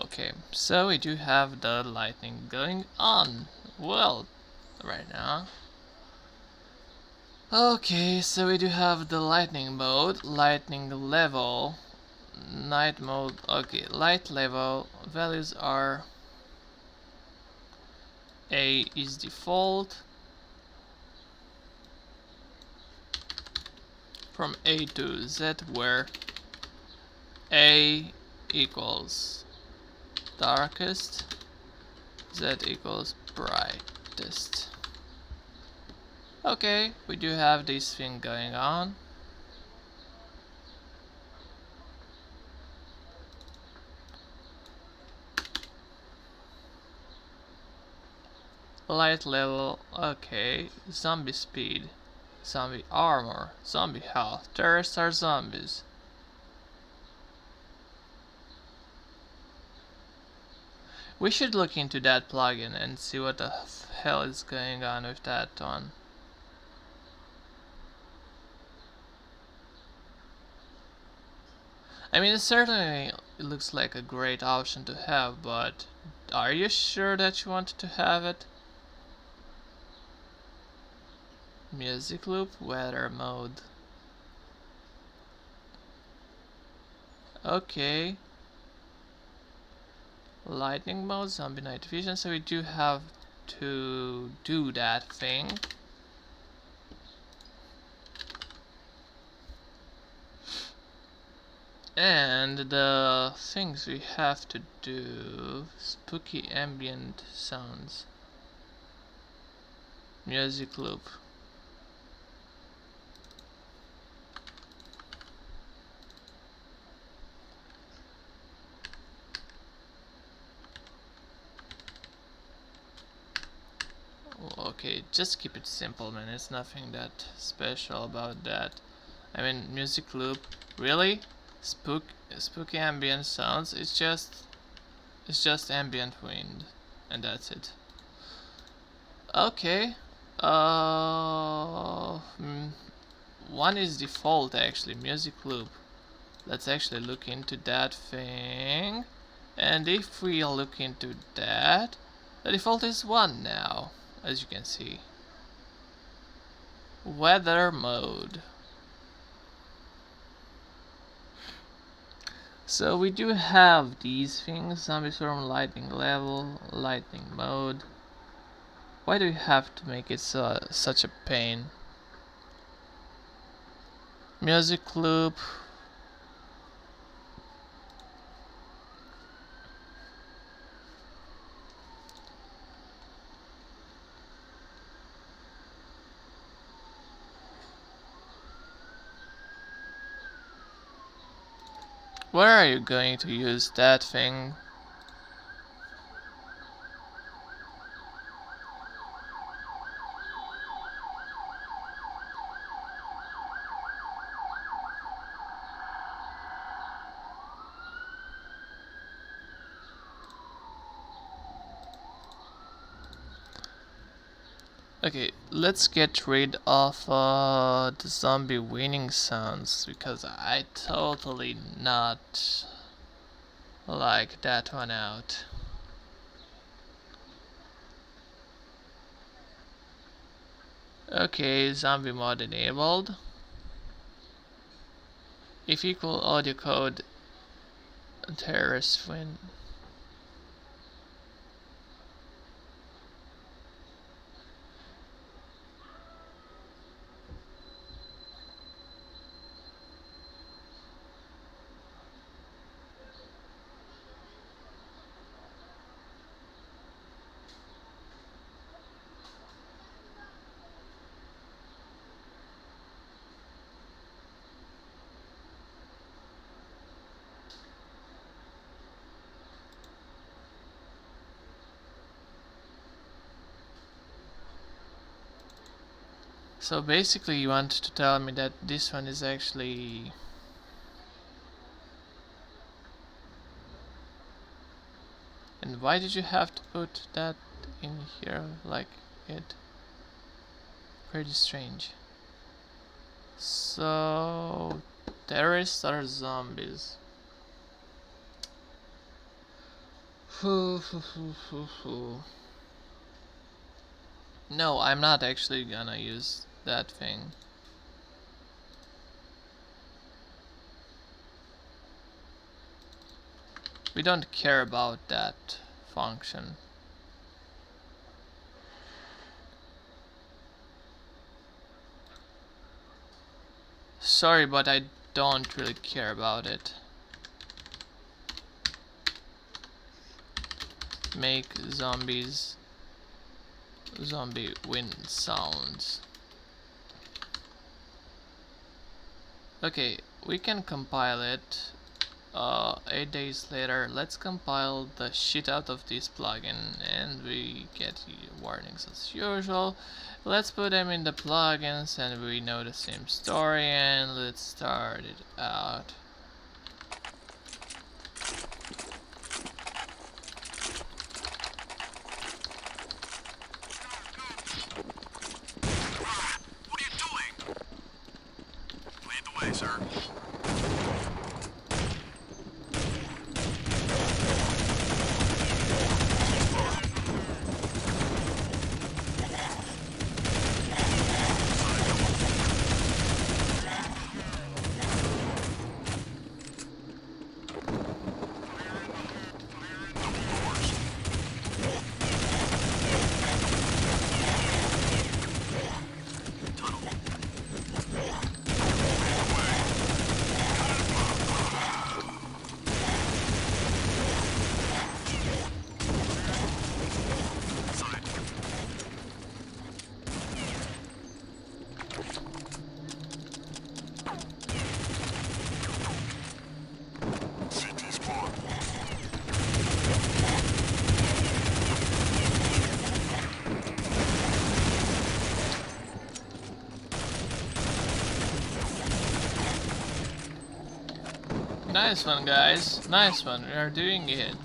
Okay, so we do have the lightning going on. Well, right now. Okay, so we do have the lightning mode, lightning level, night mode. Okay, light level values are A is default. From A to Z, where A equals darkest, Z equals brightest. Okay, we do have this thing going on. Light level, okay. Zombie speed, zombie armor, zombie health. Terrorists are zombies. We should look into that plugin and see what the hell is going on with that one. I mean, it certainly looks like a great option to have, but are you sure that you want to have it? Music loop, weather mode. Okay. Lightning mode, zombie night vision, so we do have to do that thing. And the things we have to do: spooky ambient sounds, music loop. Okay, just keep it simple, man. It's nothing that special about that. I mean, music loop, really? Spooky ambient sounds. It's just ambient wind, and that's it. Okay. One is default actually, music loop. Let's actually look into that thing. And if we look into that, the default is 1 now, as you can see. Weather mode. So we do have these things: zombie swarm, lightning level, lightning mode. Why do you have to make it such a pain? Music loop. Where are you going to use that thing? Okay, let's get rid of the zombie winning sounds, because I totally not like that one out. Okay, zombie mod enabled. If equal audio code terrorist win. So basically you want to tell me that this one is actually... And why did you have to put that in here like it? Pretty strange. So... terrorists are zombies. No, I'm not actually gonna use that thing. We don't care about that function. Sorry, but I don't really care about it. Make zombies zombie wind sounds. Okay, we can compile it 8 days later. Let's compile the shit out of this plugin and we get warnings as usual. Let's put them in the plugins and we know the same story, and let's start it out. What are you doing? Lead the way, sir. Nice one, guys. Nice one. We are doing it.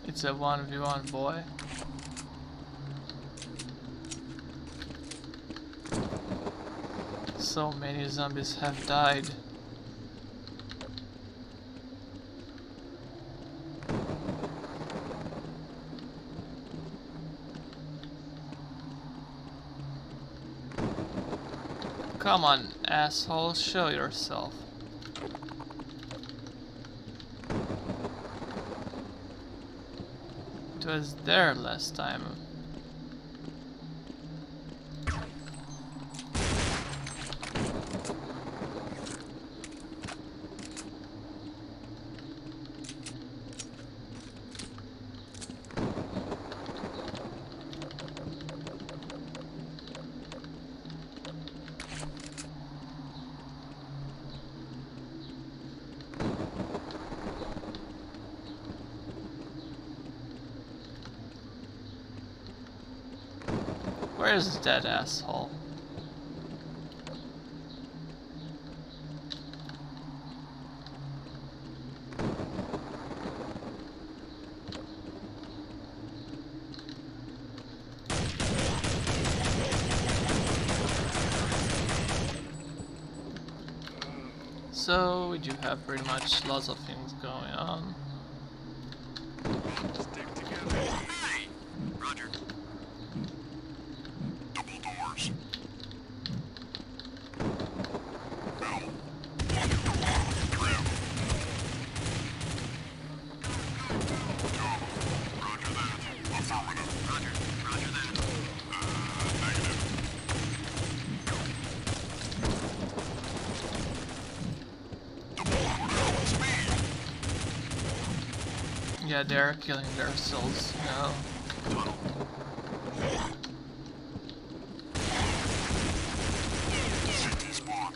It's a 1v1, boy. So many zombies have died. Come on, asshole, show yourself. It was there last time. Where is that asshole? So we do have pretty much lots of things going on. Stick together. Hey! Roger. Double doors. Bell. On your door. Trim. Go. Roger that. Affirmative. Roger that. Negative. Double order. Speed. Yeah, they're killing themselves now. Tunnel. CT spawn.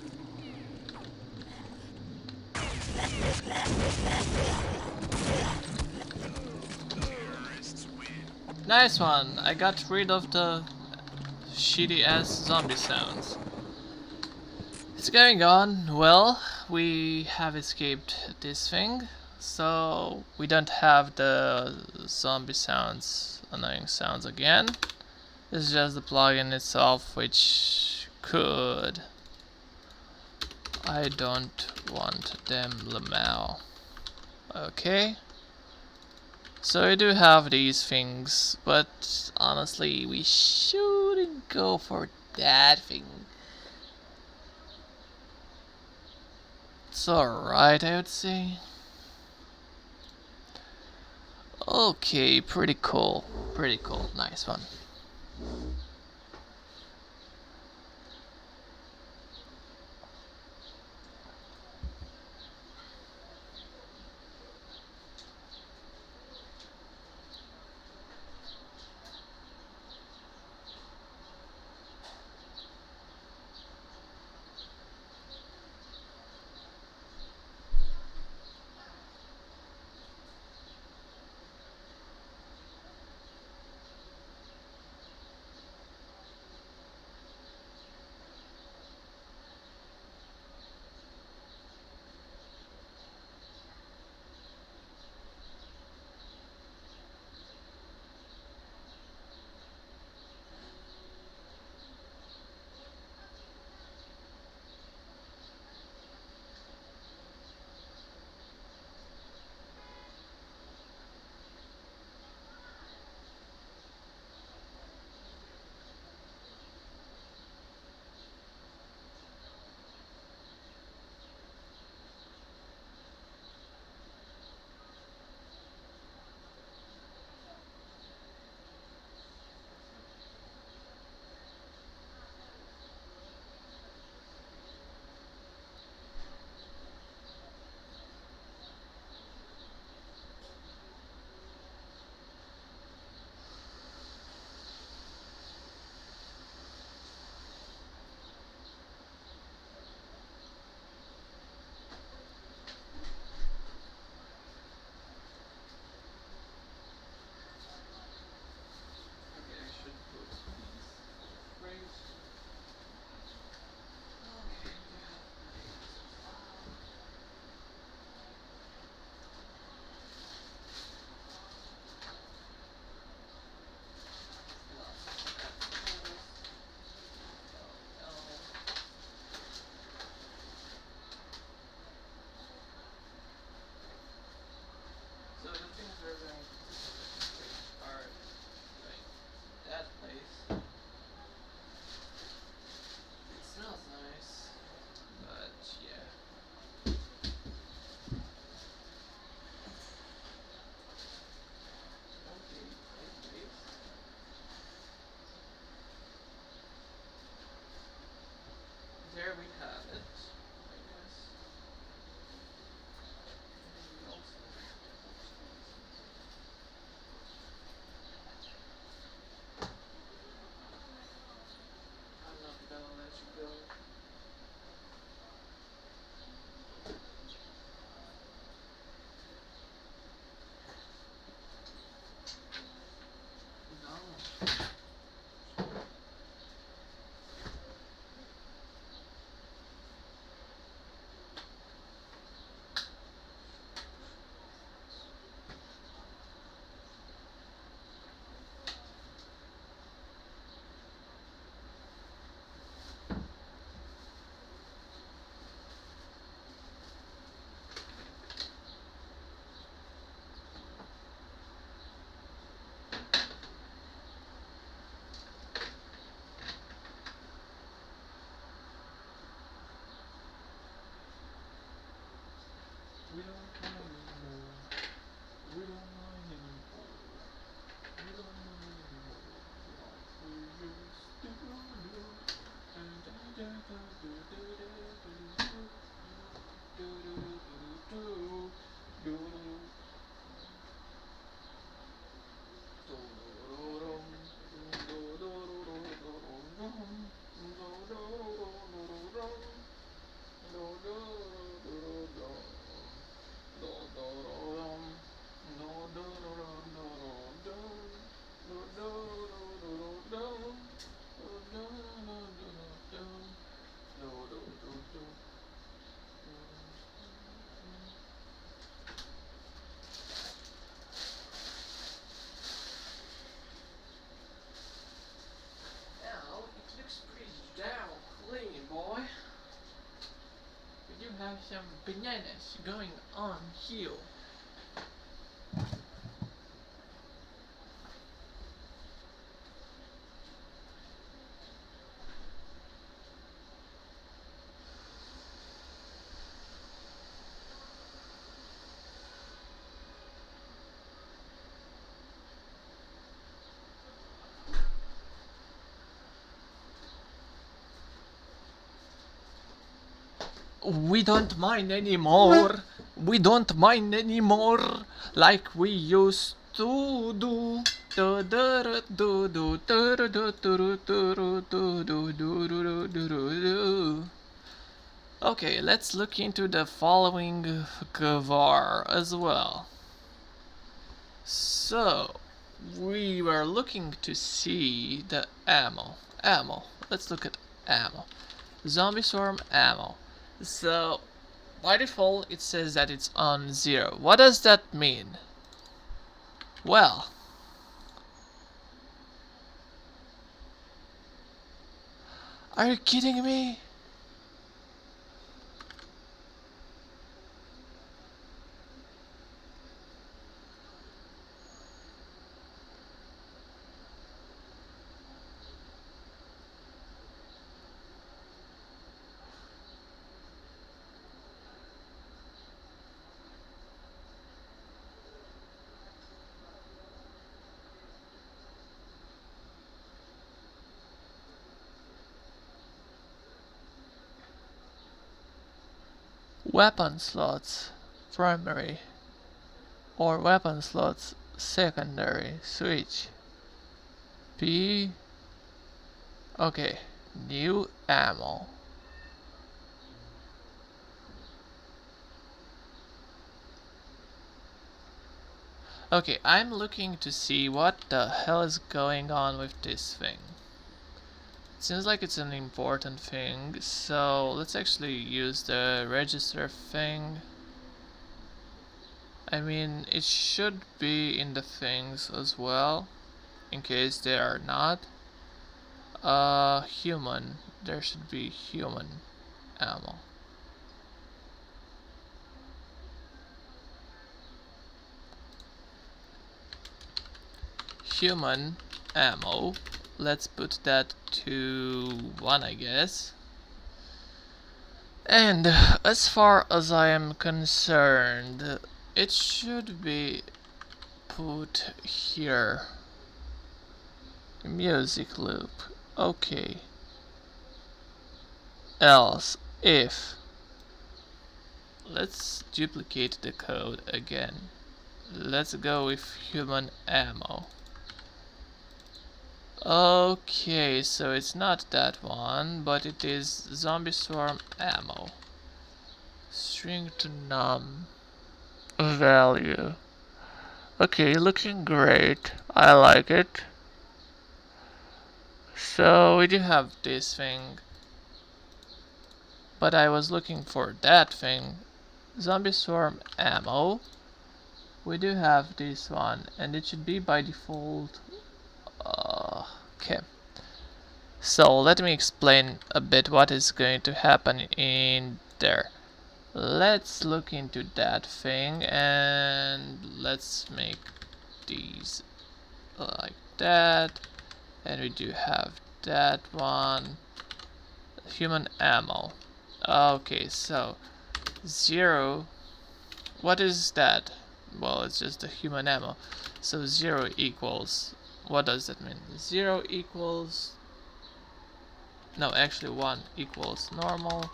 Terrorists win. Nice one! I got rid of the shitty ass zombie sounds. It's going on well. We have escaped this thing, so we don't have the zombie sounds, annoying sounds again. It's just the plugin itself which could. I don't want them Lamau. Okay. So we do have these things, but honestly we shouldn't go for that thing. It's alright, I would say. Okay, pretty cool. Pretty cool. Nice one. have some bananas going on here. We don't mind anymore. We don't mind anymore like we used to do. Okay, let's look into the following Gavar as well. So, we were looking to see the ammo. Let's look at ammo. Zombie swarm ammo. So, by default, it says that it's on 0. What does that mean? Well, are you kidding me? Weapon slots primary or weapon slots secondary switch. P. Okay, new ammo. Okay, I'm looking to see what the hell is going on with this thing. Seems like it's an important thing, so let's actually use the register thing. I mean, it should be in the things as well, in case they are not. Human. There should be human ammo. Human ammo. Let's put that to 1, I guess. And as far as I am concerned, it should be put here. Music loop. Okay. Else if. Let's duplicate the code again. Let's go with human ammo. Okay, so it's not that one, but it is zombie swarm ammo. String to num value. Okay, looking great. I like it. So we do have this thing, but I was looking for that thing. Zombie swarm ammo. We do have this one, and it should be by default. Okay. So let me explain a bit what is going to happen in there. Let's look into that thing and let's make these like that. And we do have that one. Human ammo. Okay, so 0. What is that? Well, it's just the human ammo. So 0 equals. What does that mean? 0 equals. No, actually 1 equals normal.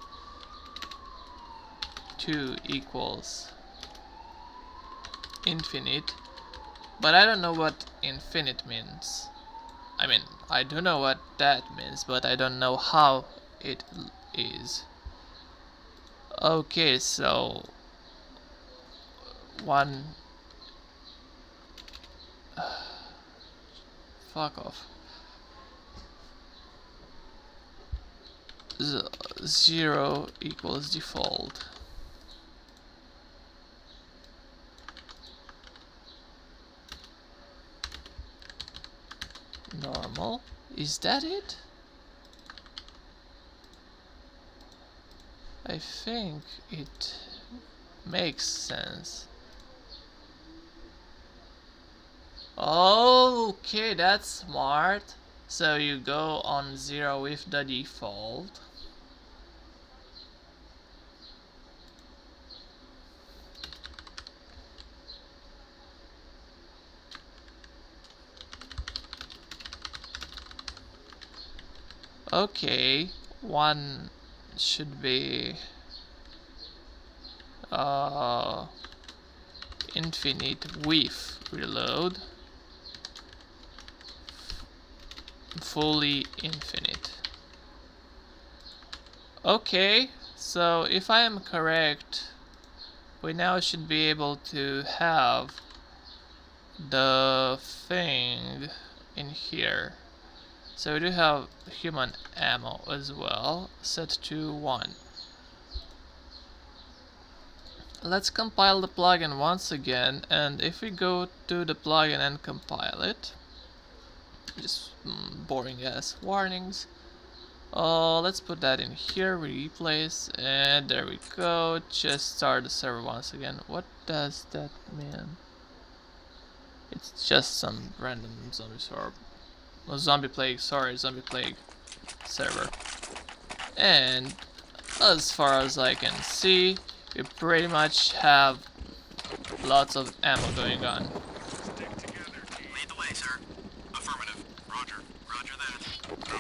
2 equals infinite. But I don't know what infinite means. I mean, I do know what that means, but I don't know how it is. Okay, so 1. Fuck off. 0 equals default. Normal. Is that it? I think it makes sense. Okay, that's smart. So you go on 0 with the default. Okay, one should be infinite with reload, fully infinite. Okay, so if I am correct, we now should be able to have the thing in here. So we do have human ammo as well, set to 1. Let's compile the plugin once again, and if we go to the plugin and compile it, just boring ass warnings. Let's put that in here, replace, and there we go. Just start the server once again. What does that mean? It's just some random zombie server. Oh, zombie plague server. And as far as I can see, we pretty much have lots of ammo going on. Stick together, team. Lead the way, sir. Affirmative. Roger. Roger that. Go.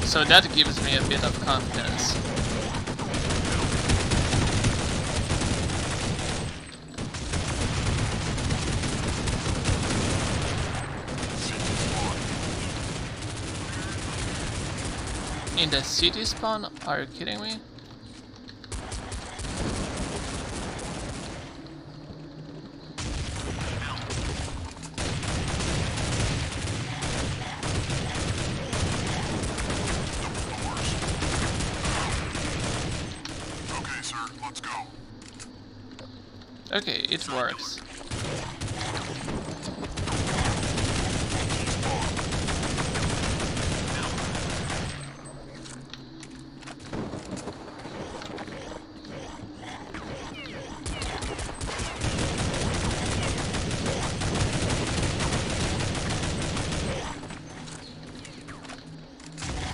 So that gives me a bit of confidence. In the city spawn? Are you kidding me? Okay, sir. Let's go. Okay, it works.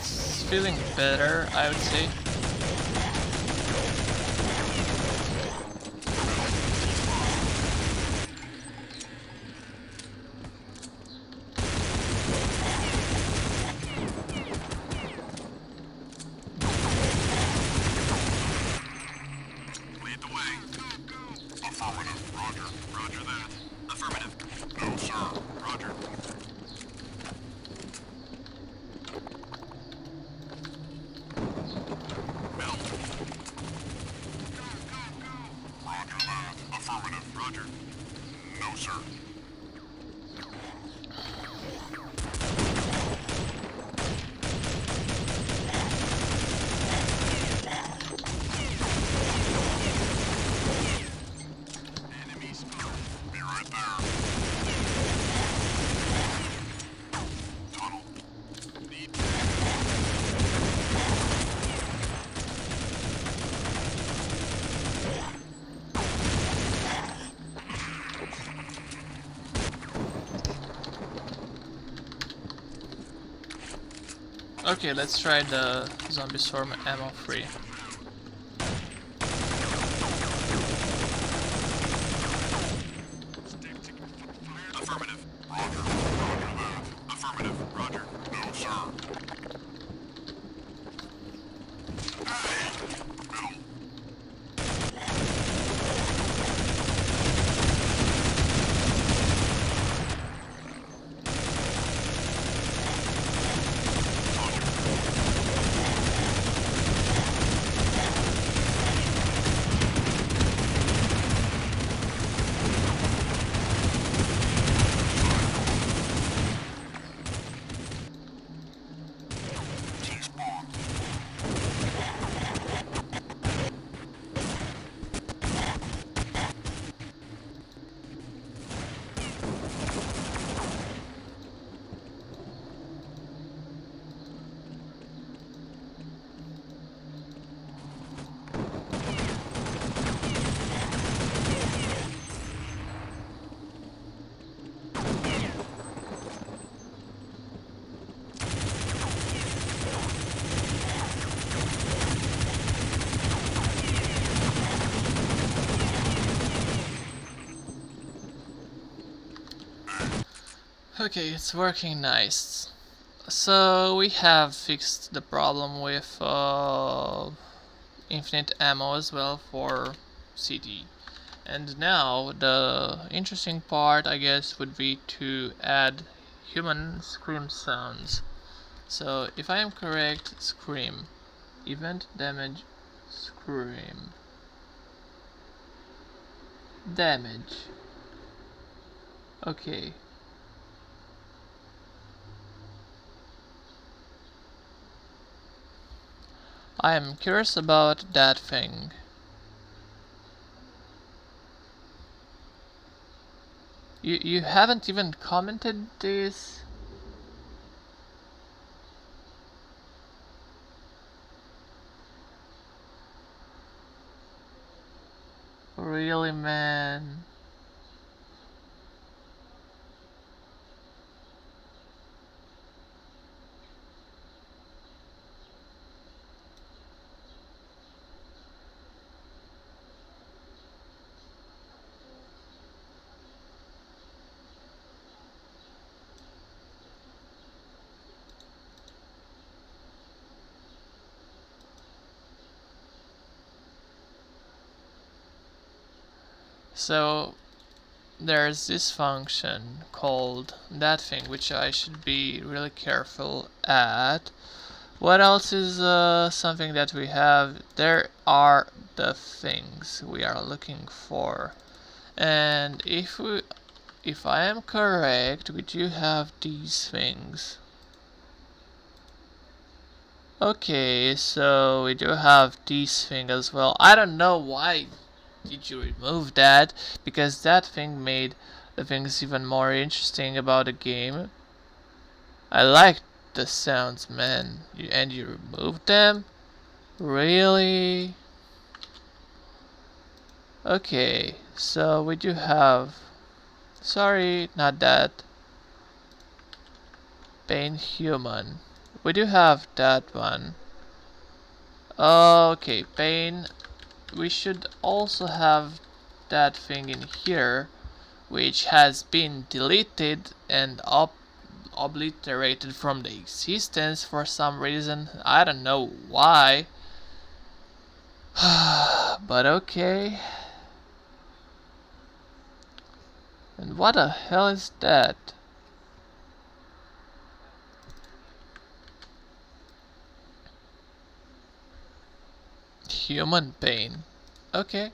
It's feeling better, I would say. Lead the way. Affirmative. Roger. Roger that. Affirmative. No, sir. Roger. Middle. Roger that. Affirmative. Roger. No, sir. Enemy spotted. Be right there. Tunnel. Need. Okay, let's try the zombie swarm ammo free. Stick together. Affirmative. Roger. Roger that. Affirmative. Roger. No, sir. Middle. Okay, it's working nice. So we have fixed the problem with infinite ammo as well for CD. And now the interesting part, I guess, would be to add human scream sounds. So if I am correct, scream, event damage, scream, damage. Okay. I am curious about that thing. You haven't even commented this? Really, man? So there's this function called that thing, which I should be really careful at. What else is something that we have? There are the things we are looking for, and if I am correct, we do have these things. Okay, so we do have these things as well. I don't know why did you remove that, because that thing made the things even more interesting about the game. I like the sounds, man. And you removed them? Really? Okay, so we do have... Sorry, not that. Pain Human. We do have that one. Okay, Pain. We should also have that thing in here, which has been deleted and obliterated from the existence for some reason. I don't know why. But okay. And what the hell is that? Human pain. Okay.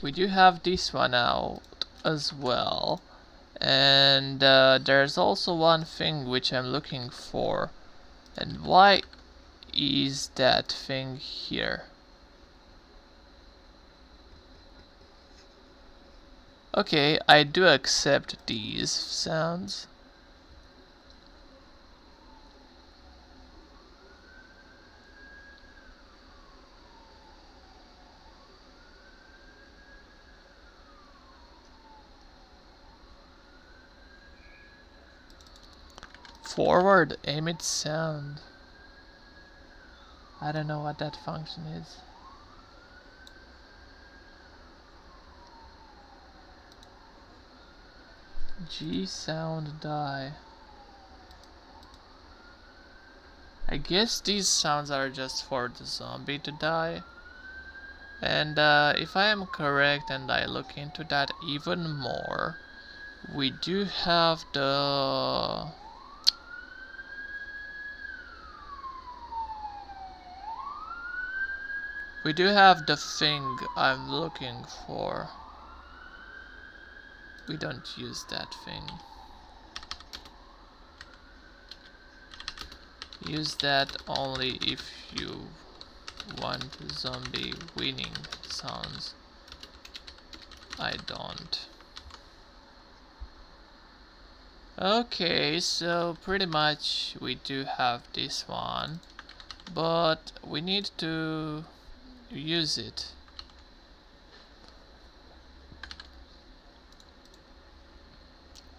We do have this one out as well. And there's also one thing which I'm looking for. And why is that thing here? Okay, I do accept these sounds. Forward emit sound. I don't know what that function is. G sound die. I guess these sounds are just for the zombie to die. And if I am correct and I look into that even more, we do have the... We do have the thing I'm looking for. We don't use that thing. Use that only if you want zombie winning sounds. I don't. Okay, so pretty much we do have this one, but we need to use it.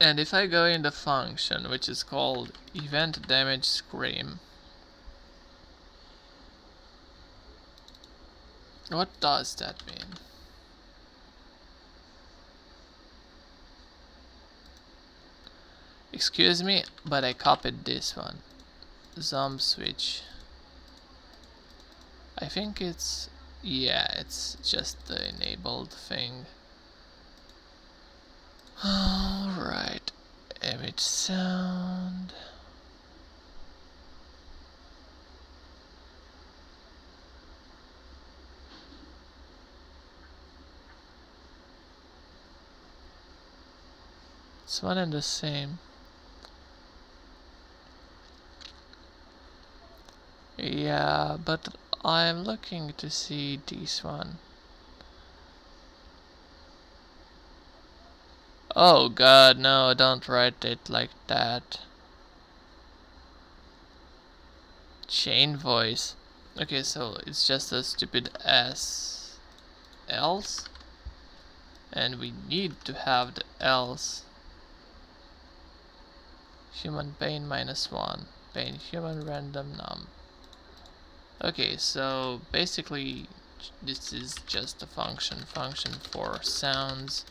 And if I go in the function, which is called event damage scream, what does that mean? Excuse me, but I copied this one. Zomb switch. I think it's... yeah, it's just the enabled thing. Alright. Image sound. It's one and the same. Yeah, but I'm looking to see this one. Oh god, no, don't write it like that. Chain voice. Okay, so it's just a stupid ass else. And we need to have the else. Human pain -1. Pain human random num. Okay, so basically this is just a function for sounds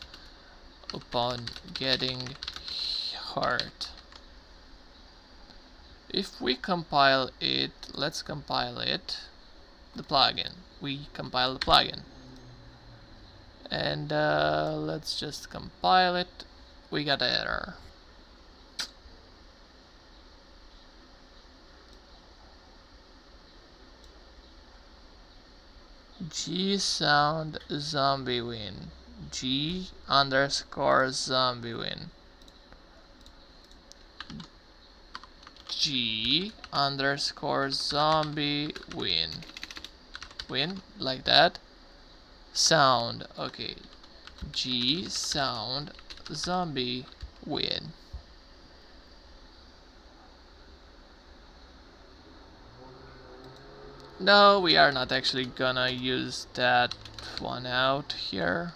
upon getting hurt. If we compile it, let's compile it, the plugin. We compile the plugin. And let's just compile it. We got an error. G sound zombie win. G underscore zombie win. G underscore zombie win. Win like that. Sound. Okay. G sound zombie win. No, we are not actually gonna use that one out here.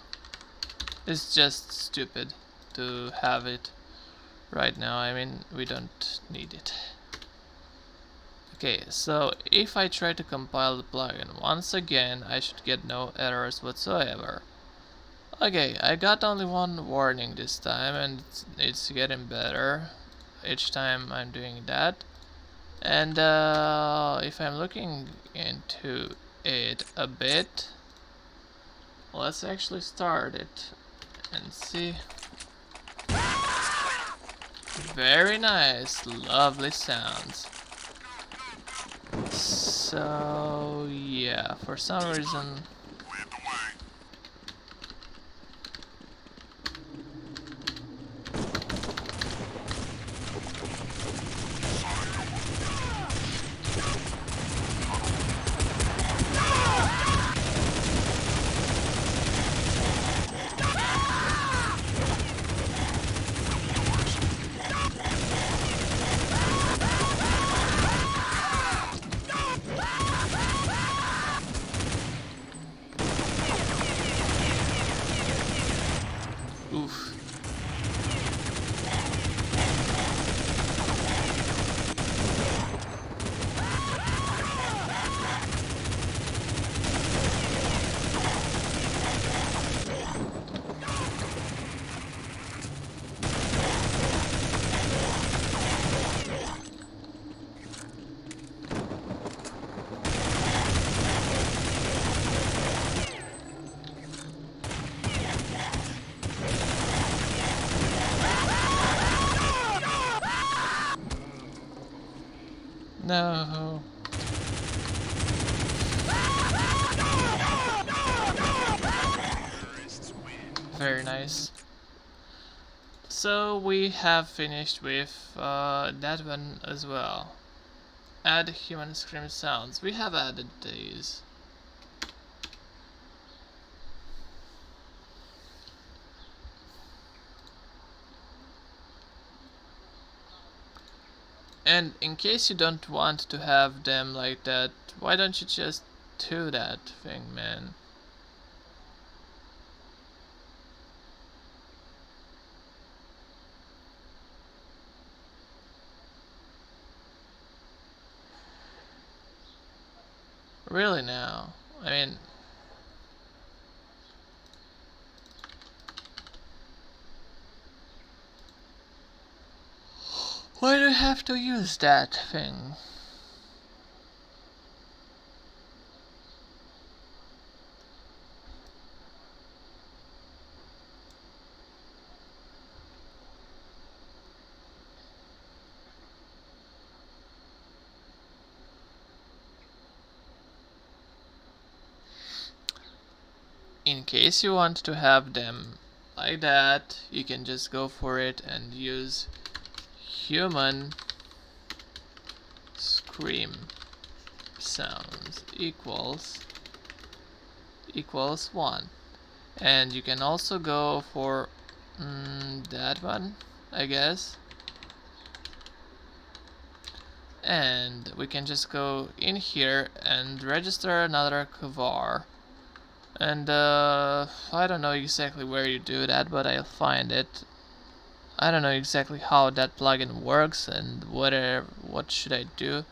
It's just stupid to have it right now. I mean, we don't need it. Okay, so if I try to compile the plugin once again, I should get no errors whatsoever. Okay, I got only one warning this time, and it's getting better each time I'm doing that. And if I'm looking into it a bit, let's actually start it and see. Very nice, lovely sounds. So yeah, for some reason oof. No. Very nice. So we have finished with that one as well. Add human scream sounds. We have added these. And in case you don't want to have them like that, why don't you just do that thing, man? Really now? I mean... Why do I have to use that thing? In case you want to have them like that, you can just go for it and use human scream sounds equals 1. And you can also go for that one, I guess. And we can just go in here and register another kvar. And I don't know exactly where you do that, but I'll find it. I don't know exactly how that plugin works and what should I do.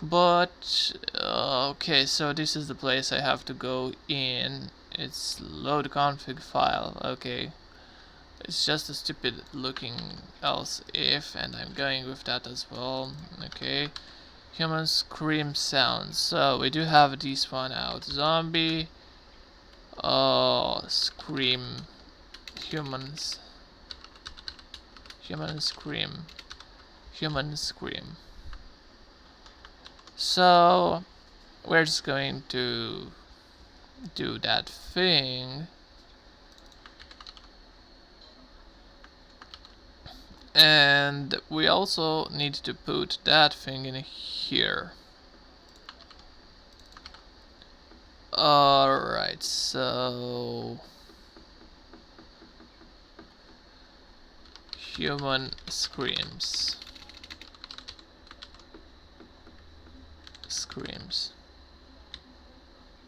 But okay, so this is the place I have to go in. It's load config file. Okay, it's just a stupid looking else if, and I'm going with that as well. Okay, human scream sounds. So we do have this one out. Zombie. Scream. Humans. Human scream. Human scream. So we're just going to do that thing, and we also need to put that thing in here. Alright, so human screams.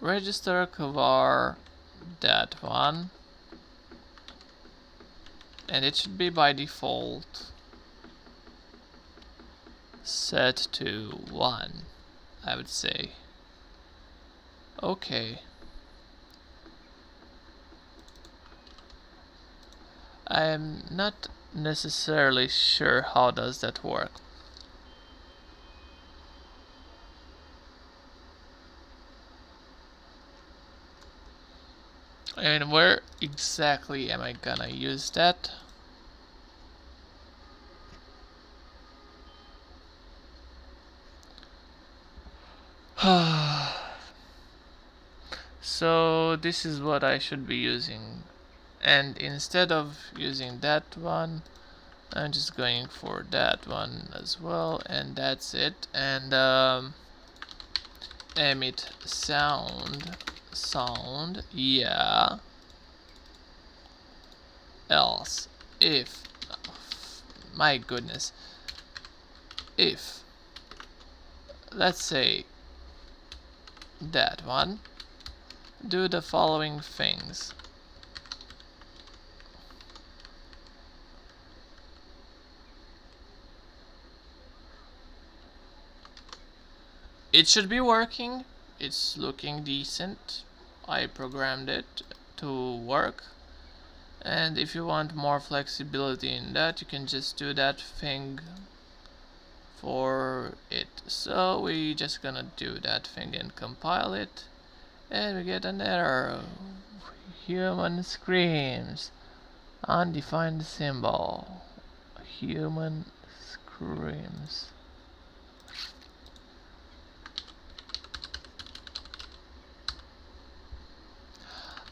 Register kvar that one, and it should be by default set to 1, I would say. Okay. I'm not necessarily sure how does that work. And where exactly am I gonna use that? So this is what I should be using, and instead of using that one, I'm just going for that one as well, and that's it. And emit sound, yeah. Else, if, my goodness, if, let's say that one, do the following things. It should be working. It's looking decent. I programmed it to work. And if you want more flexibility in that, you can just do that thing for it. So we just gonna do that thing and compile it. And we get an error. Human screams. Undefined symbol. Human screams.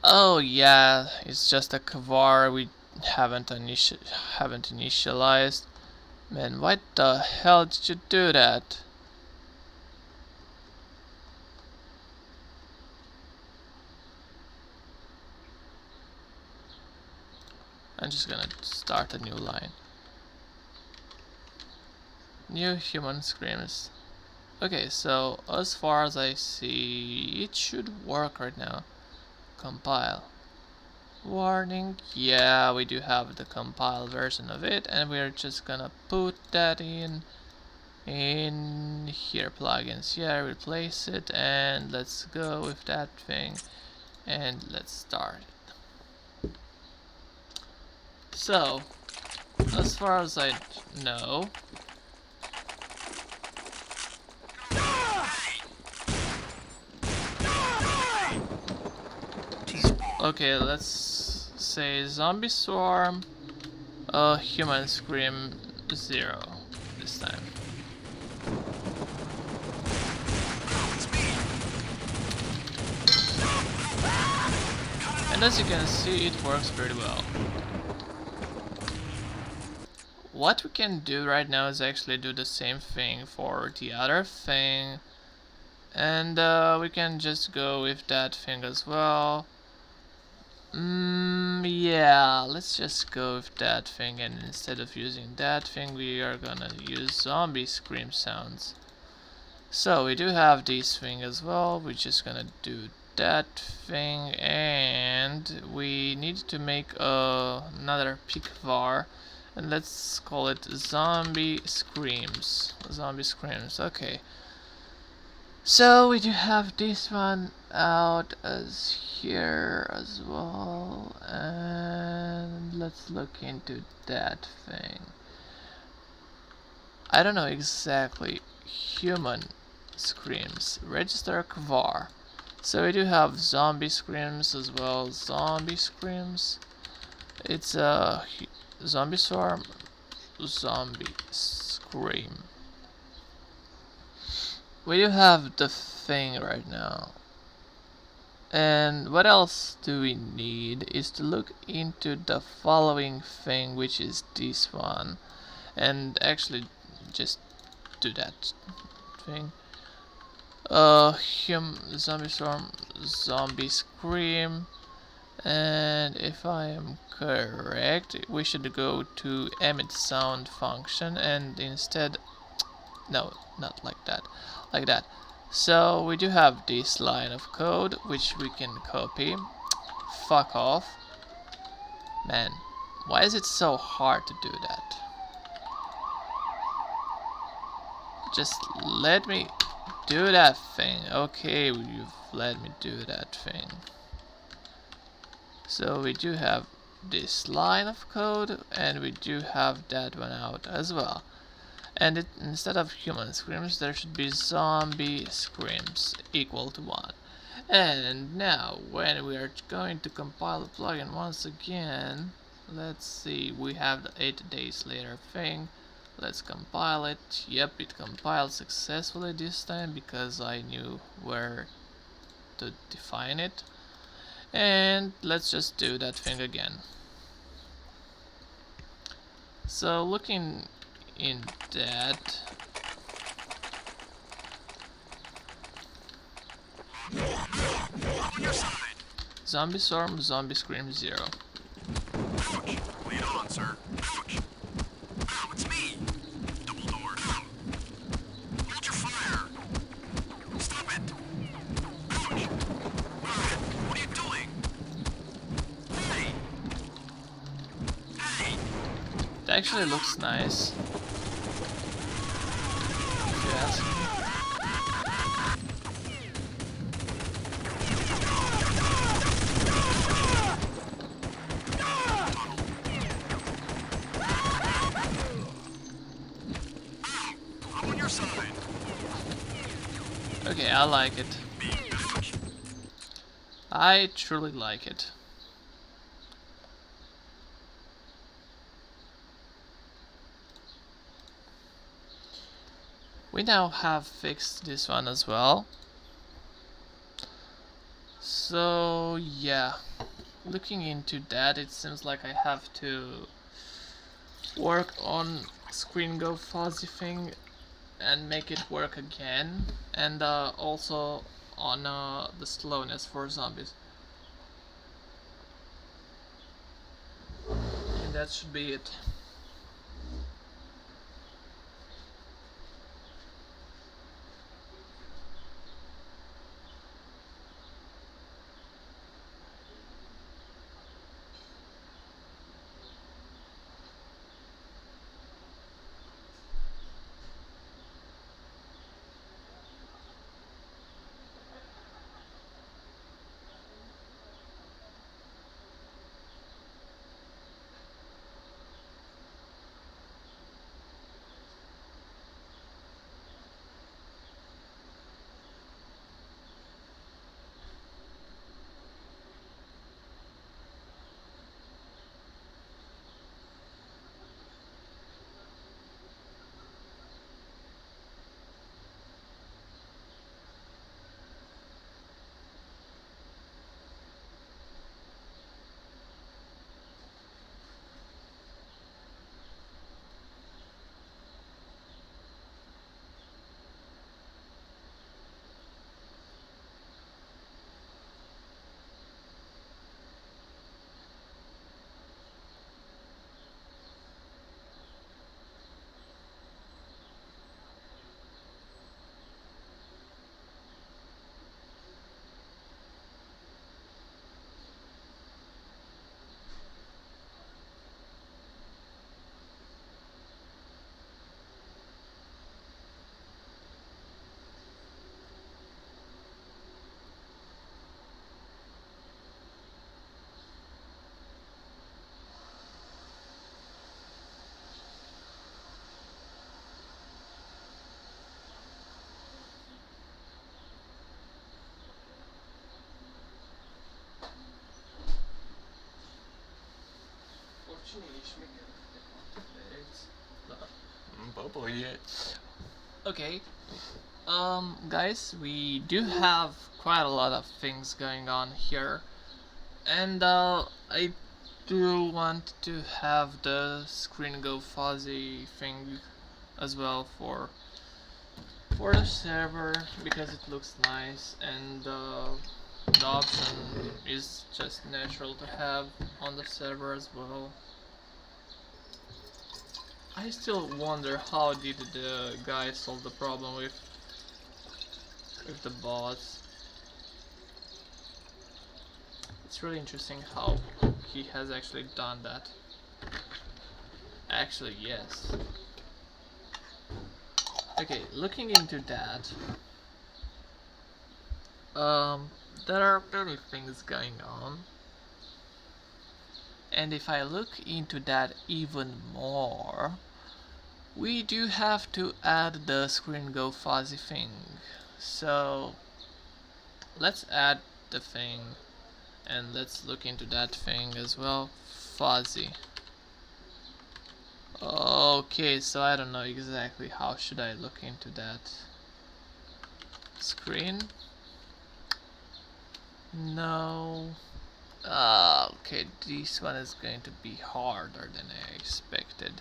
Oh yeah, it's just a kvar we haven't initialized. Man, why the hell did you do that? I'm just gonna start a new line. New human screams. Okay, so as far as I see, it should work right now. Compile. Warning, yeah, we do have the compiled version of it, and we're just gonna put that in here, plugins, yeah, replace it, and let's go with that thing, and let's start. So as far as I know. Okay, let's say zombie swarm, human scream 0 this time. And as you can see, it works pretty well. What we can do right now is actually do the same thing for the other thing. And we can just go with that thing as well. Yeah, let's just go with that thing, and instead of using that thing, we are gonna use zombie scream sounds. So we do have this thing as well. We're just gonna do that thing, and we need to make another pick var, and let's call it zombie screams. Zombie screams. Okay. So we do have this one out as here as well, and let's look into that thing. I don't know exactly. Human screams. Register kvar. So we do have zombie screams as well. Zombie screams. It's a zombie swarm. Zombie scream. We do have the thing right now. And what else do we need is to look into the following thing, which is this one, and actually just do that thing. Zombie swarm, zombie scream, and if I am correct, we should go to emit sound function, and instead, no, not like that, like that. So we do have this line of code which we can copy. Fuck off. Man, why is it so hard to do that? Just let me do that thing. Okay, you've let me do that thing. So we do have this line of code, and we do have that one out as well. And instead of human screams, there should be zombie screams equal to 1. And now, when we are going to compile the plugin once again, let's see, we have the 8 days later thing. Let's compile it. Yep, it compiled successfully this time because I knew where to define it. And let's just do that thing again. So looking in that, On your side. zombie swarm, zombie scream 0. Ouch. Lead on, sir. Ouch. Ow, it's me. Double door. Ow. Hold your fire. Stop it. Ouch. Alright, what are you doing? Hey. Hey. It actually looks nice, if you ask me. I'm on your side. Okay, I like it. Ouch. I truly like it. We now have fixed this one as well. So yeah, looking into that, it seems like I have to work on screen go fuzzy thing and make it work again, and also on the slowness for zombies. And that should be it. Oh boy, yeah. Okay. Guys, we do have quite a lot of things going on here, and I do want to have the screen go fuzzy thing as well for the server because it looks nice, and the option is just natural to have on the server as well. I still wonder how did the guy solve the problem with the bots. It's really interesting how he has actually done that. Actually, yes. Okay, looking into that, there are many things going on, and if I look into that even more, we do have to add the screen go fuzzy thing. So let's add the thing, and let's look into that thing as well. Fuzzy. Okay, so I don't know exactly how should I look into that. Screen? No. Okay, this one is going to be harder than I expected.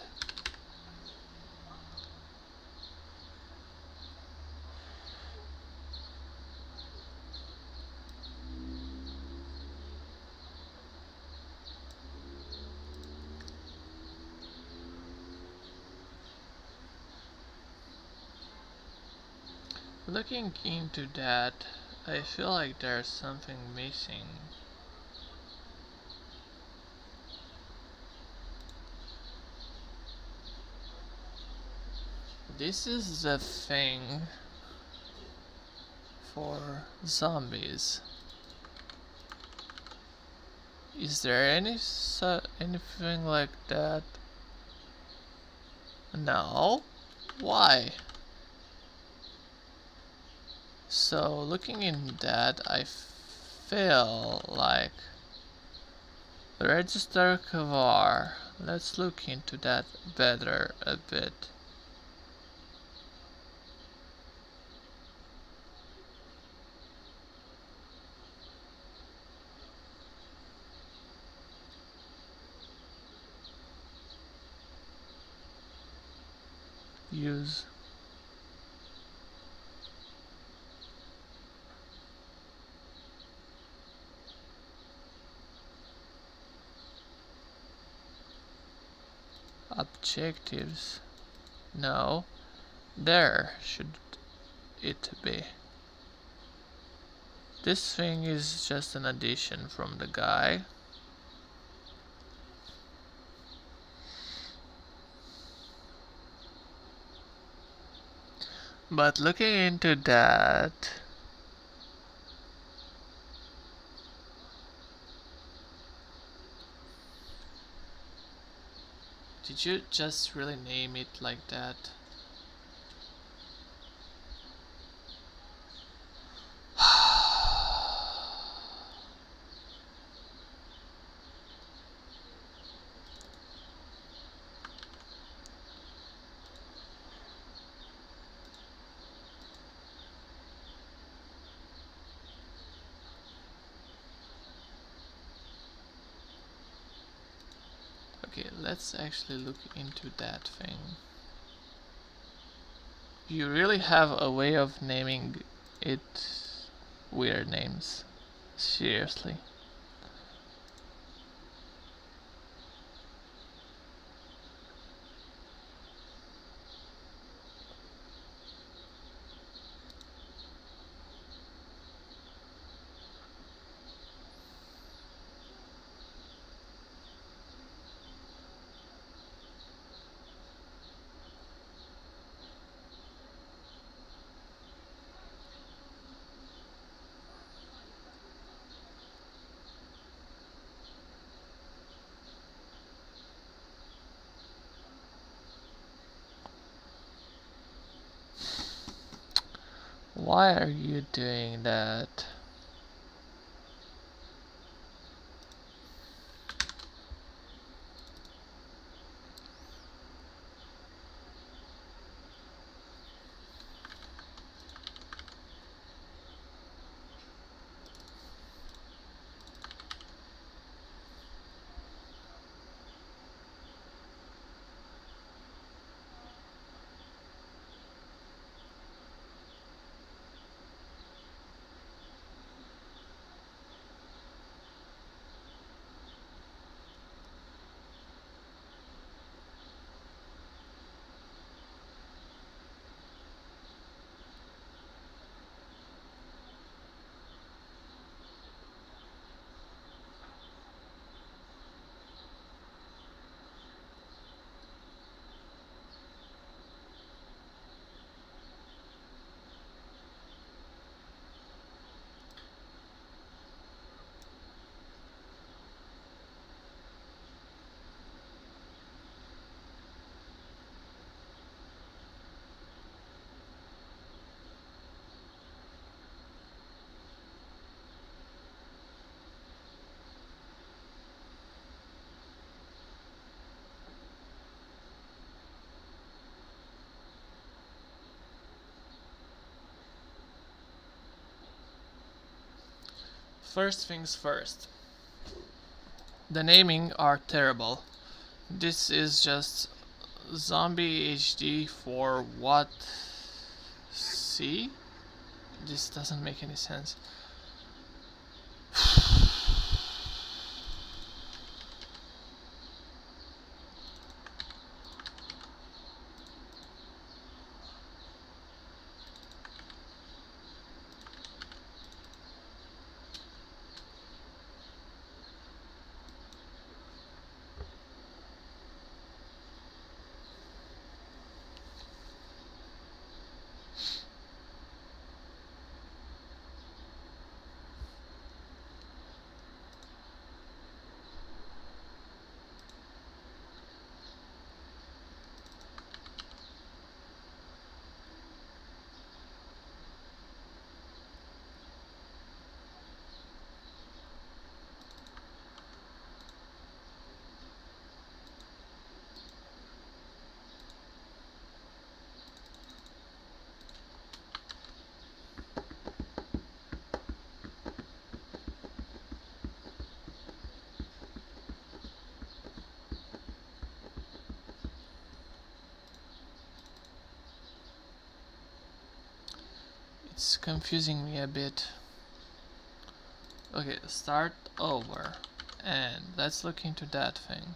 Looking into that, I feel like there's something missing. This is the thing for zombies. Is there anything like that? No? Why? So looking in that, I feel like register Kavar. Let's look into that better a bit. Use. Objectives. No. There should it be. This thing is just an addition from the guy. But looking into that, did you just really name it like that? Okay, let's actually look into that thing. You really have a way of naming it weird names. Seriously. Why are you doing that? First things first. The naming are terrible. This is just Zombie HD for what? C? This doesn't make any sense. It's confusing me a bit. Okay, start over. And let's look into that thing.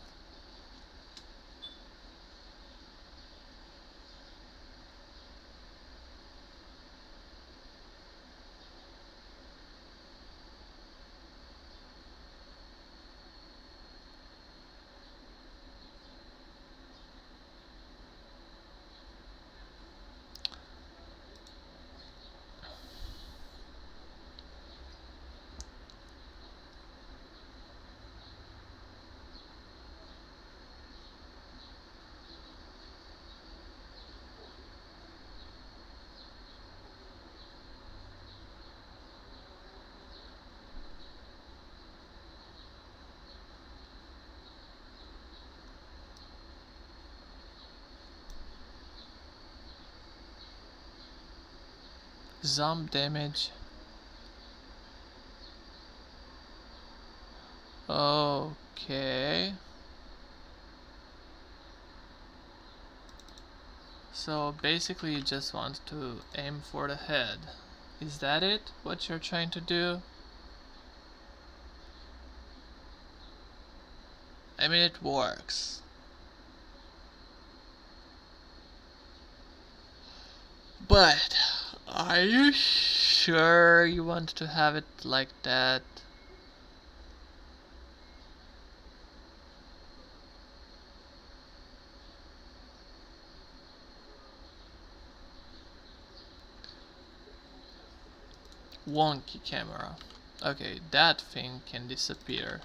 Zomb damage. Okay. So basically you just want to aim for the head. Is that it? What you're trying to do? I mean, it works. But are you sure you want to have it like that? Wonky camera. Okay, that thing can disappear.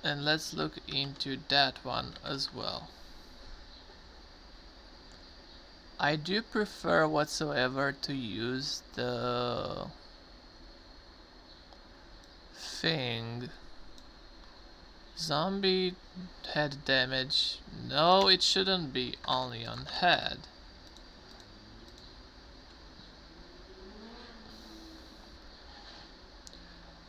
And let's look into that one as well. I do prefer whatsoever to use the thing. Zombie head damage. No, it shouldn't be only on head.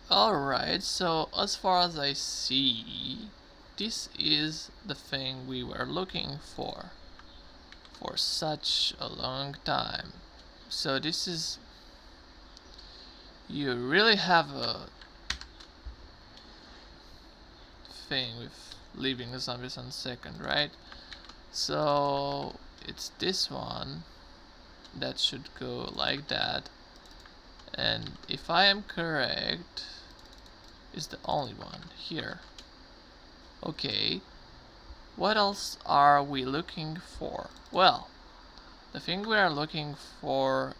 Alright, so as far as I see, this is the thing we were looking for such a long time. So this is... You really have a thing with leaving the zombies on second, right? So it's this one that should go like that. And if I am correct, is the only one here. Okay, what else are we looking for? Well, the thing we are looking for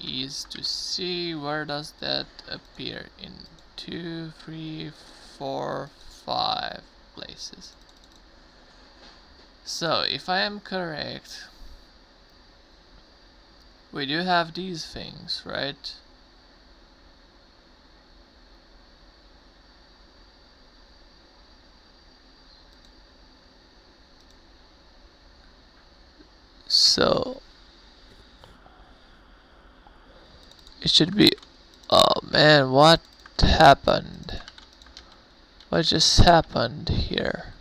is to see where does that appear in 2, 3, 4, 5 places. So if I am correct, we do have these things, right? So it should be Man, what happened? What just happened here?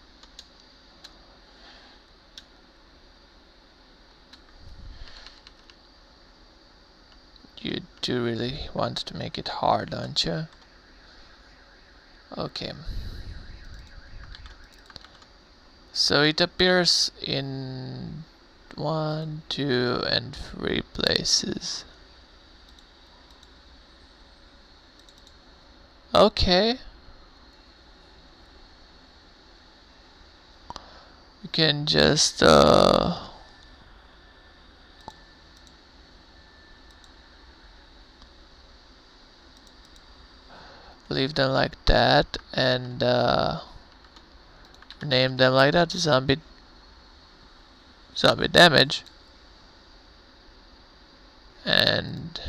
You do really want to make it hard, don't you? Okay. So it appears in 1, 2, and 3 places. Okay. We can just leave them like that and name them like that. Zombie damage. And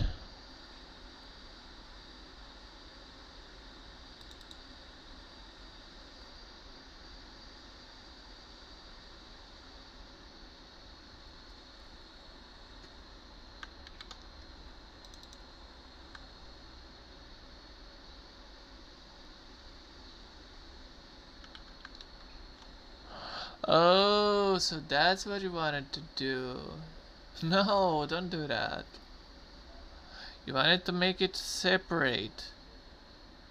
oh, so that's what you wanted to do. No, don't do that. You wanted to make it separate.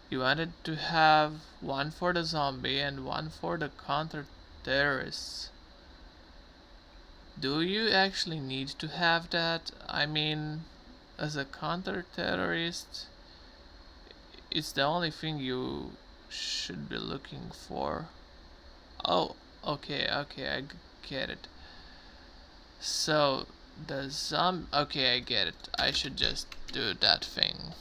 You wanted to have one for the zombie and one for the counter-terrorists. Do you actually need to have that? I mean, as a counter-terrorist, it's the only thing you should be looking for. Oh, okay, I get it. So, the okay, I get it. I should just do that thing.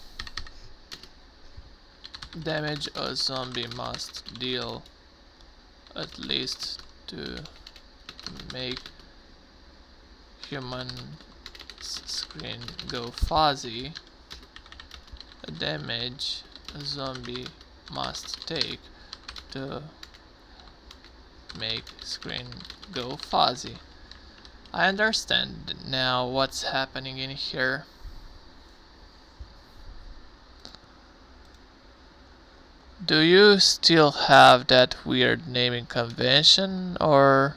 Damage a zombie must deal at least to make human screen go fuzzy. The damage a zombie must take to make screen go fuzzy. I understand now what's happening in here. Do you still have that weird naming convention, or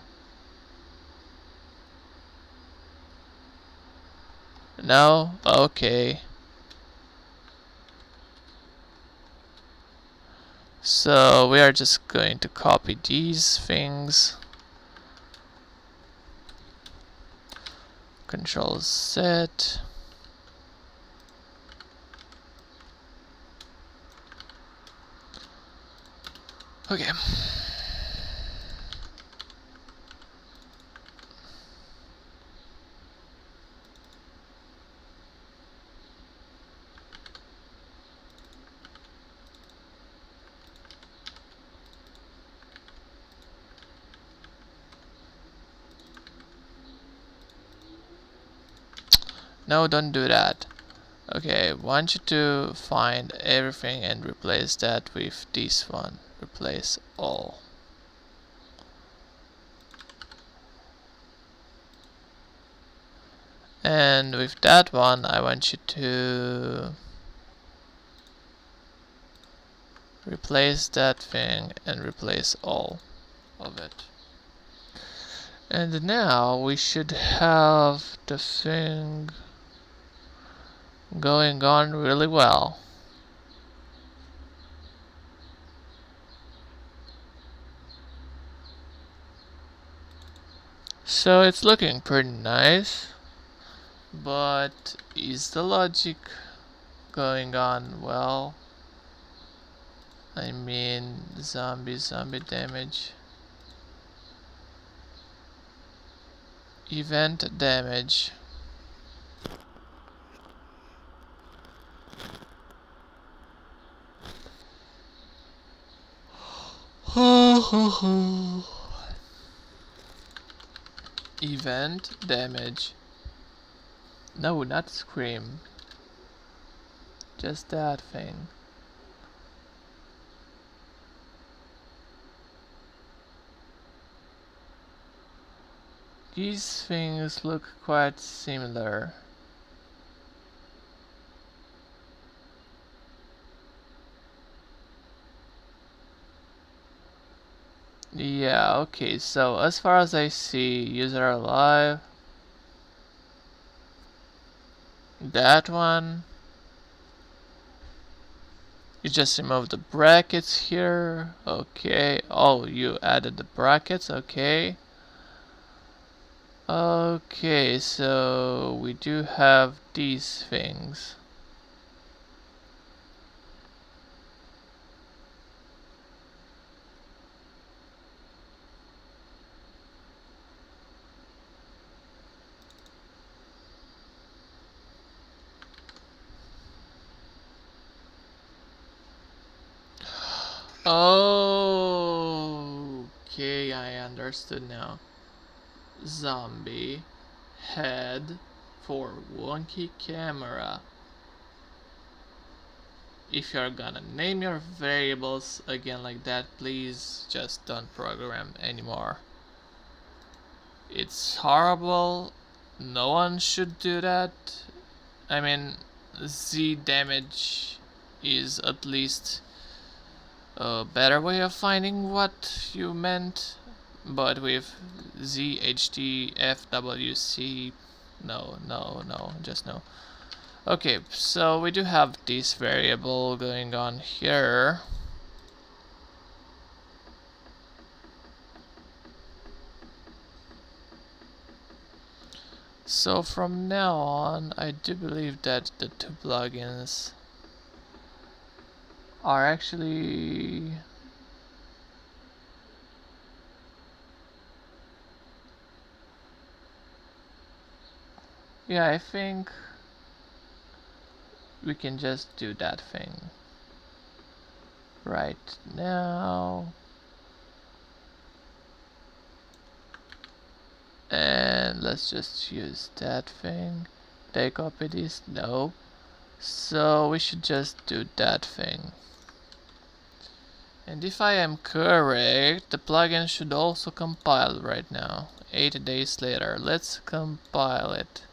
no? Okay. So we are just going to copy these things. Control Z. Okay. No, don't do that. Okay, I want you to find everything and replace that with this one. Replace all. And with that one, I want you to replace that thing and replace all of it. And now we should have the thing going on really well. So it's looking pretty nice, but is the logic going on well? I mean, zombie damage, event damage. Event damage. No, not scream. Just that thing. These things look quite similar. Yeah, okay, so as far as I see, user alive. That one. You just remove the brackets here. Okay. Oh, you added the brackets. Okay. Okay, so we do have these things. Okay, I understood now. Zombie head for wonky camera. If you're gonna name your variables again like that, please just don't program anymore. It's horrible. No one should do that. I mean, Z damage is at least a better way of finding what you meant, but with ZHD, FWC, no, just no. Okay, so we do have this variable going on here. So from now on, I do believe that the two plugins are actually I think we can just do that thing right now. And let's just use that thing. Did I copy this? No. So we should just do that thing. And if I am correct, the plugin should also compile right now. 8 days later. Let's compile it.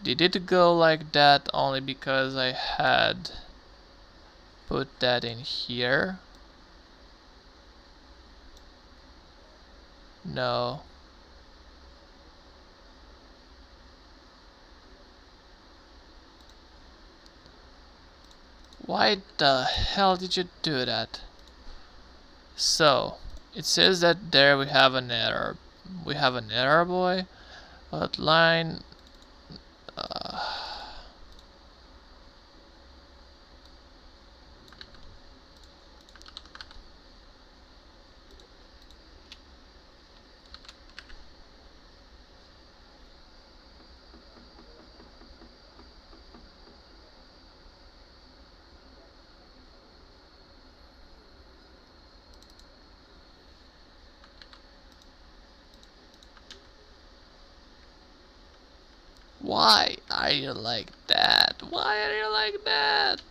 Did it go like that only because I had put that in here? No. Why the hell did you do that? So, it says that there we have an error. We have an error, boy. Outline. Why are you like that? Why are you like that?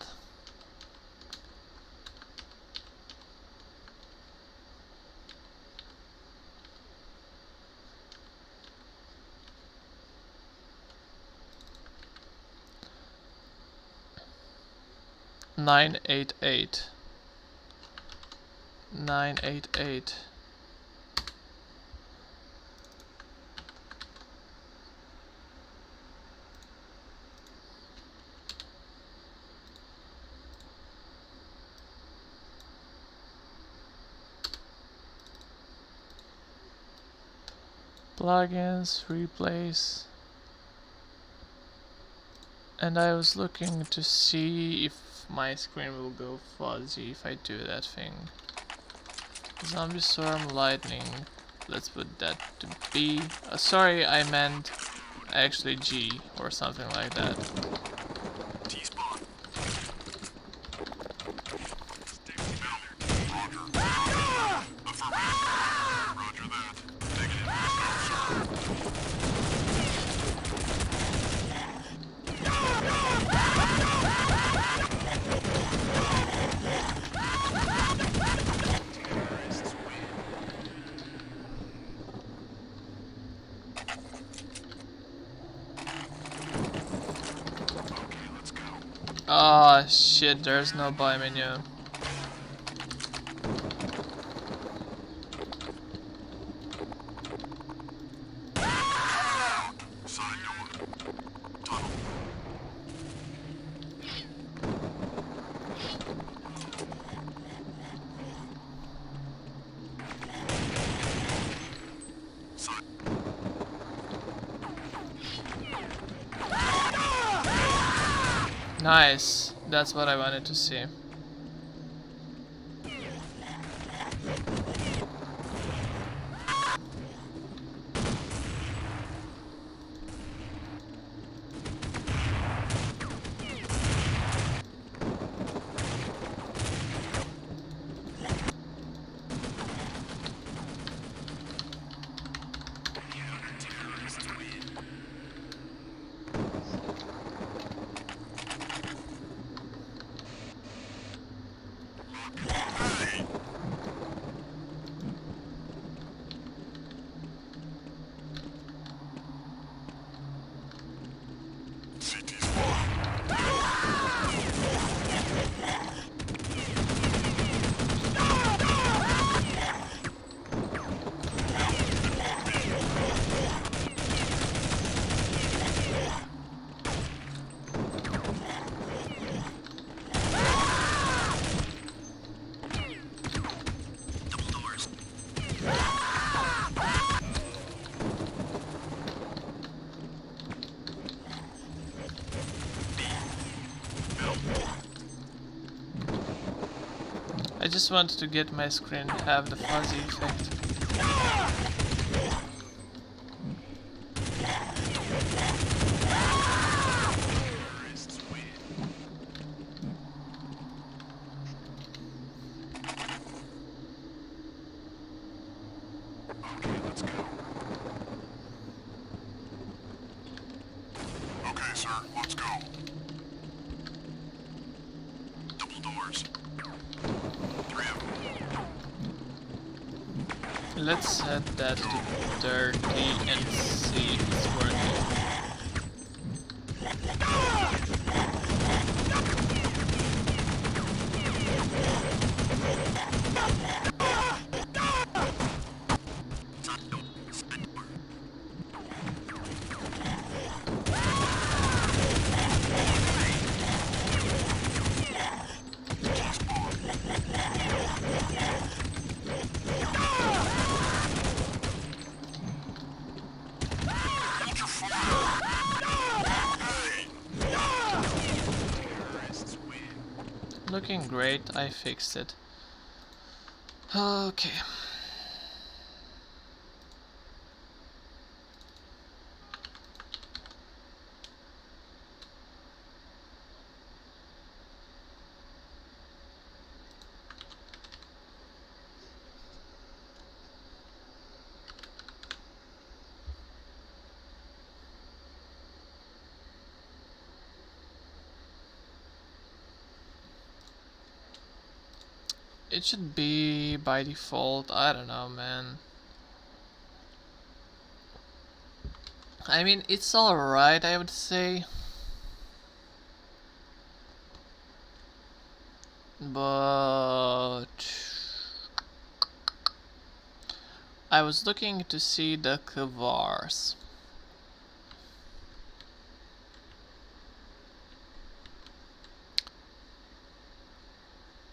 Nine eight eight. 988. Plugins, replace. And I was looking to see if my screen will go fuzzy if I do that thing. Zombie Storm Lightning. Let's put that to B. Sorry, I meant actually G or something like that. T-spawn. Roger that. Negative. Oh shit, there's no buy menu. Side door. Tunnel. Side. Nice. That's what I wanted to see. Hey! CT's full. Double doors. I just wanted to get my screen to have the fuzzy effect. Terrorists win. Okay, let's go. Okay, sir, let's go. Double doors. 3 of them. Let's set that to 30 and see if it's working. Side door. Side door. Keys bomb. Hold your fire. Hey! Terrorists win. Looking great, I fixed it. Okay. It should be by default, I don't know, man. I mean, it's alright, I would say. But I was looking to see the Kevars.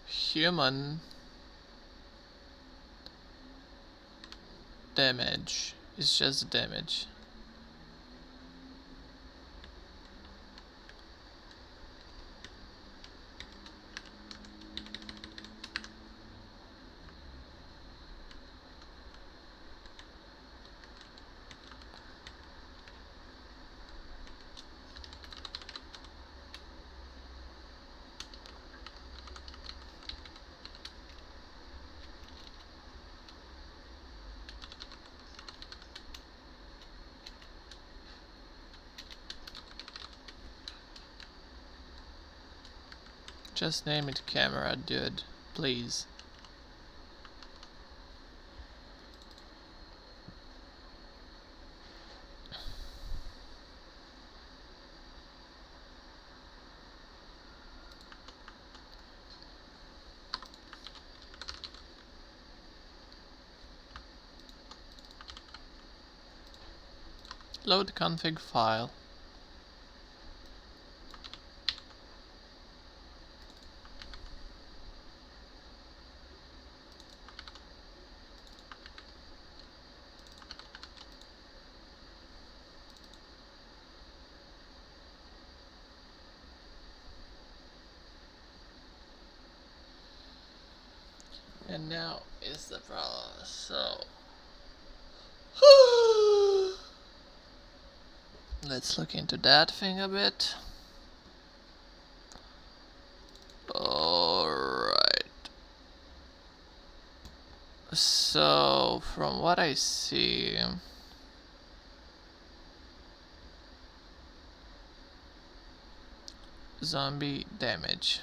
Human damage is just damage. Just name it camera, dude. Please. Load config file. And now is the problem. So let's look into that thing a bit. Alright. So from what I see, zombie damage.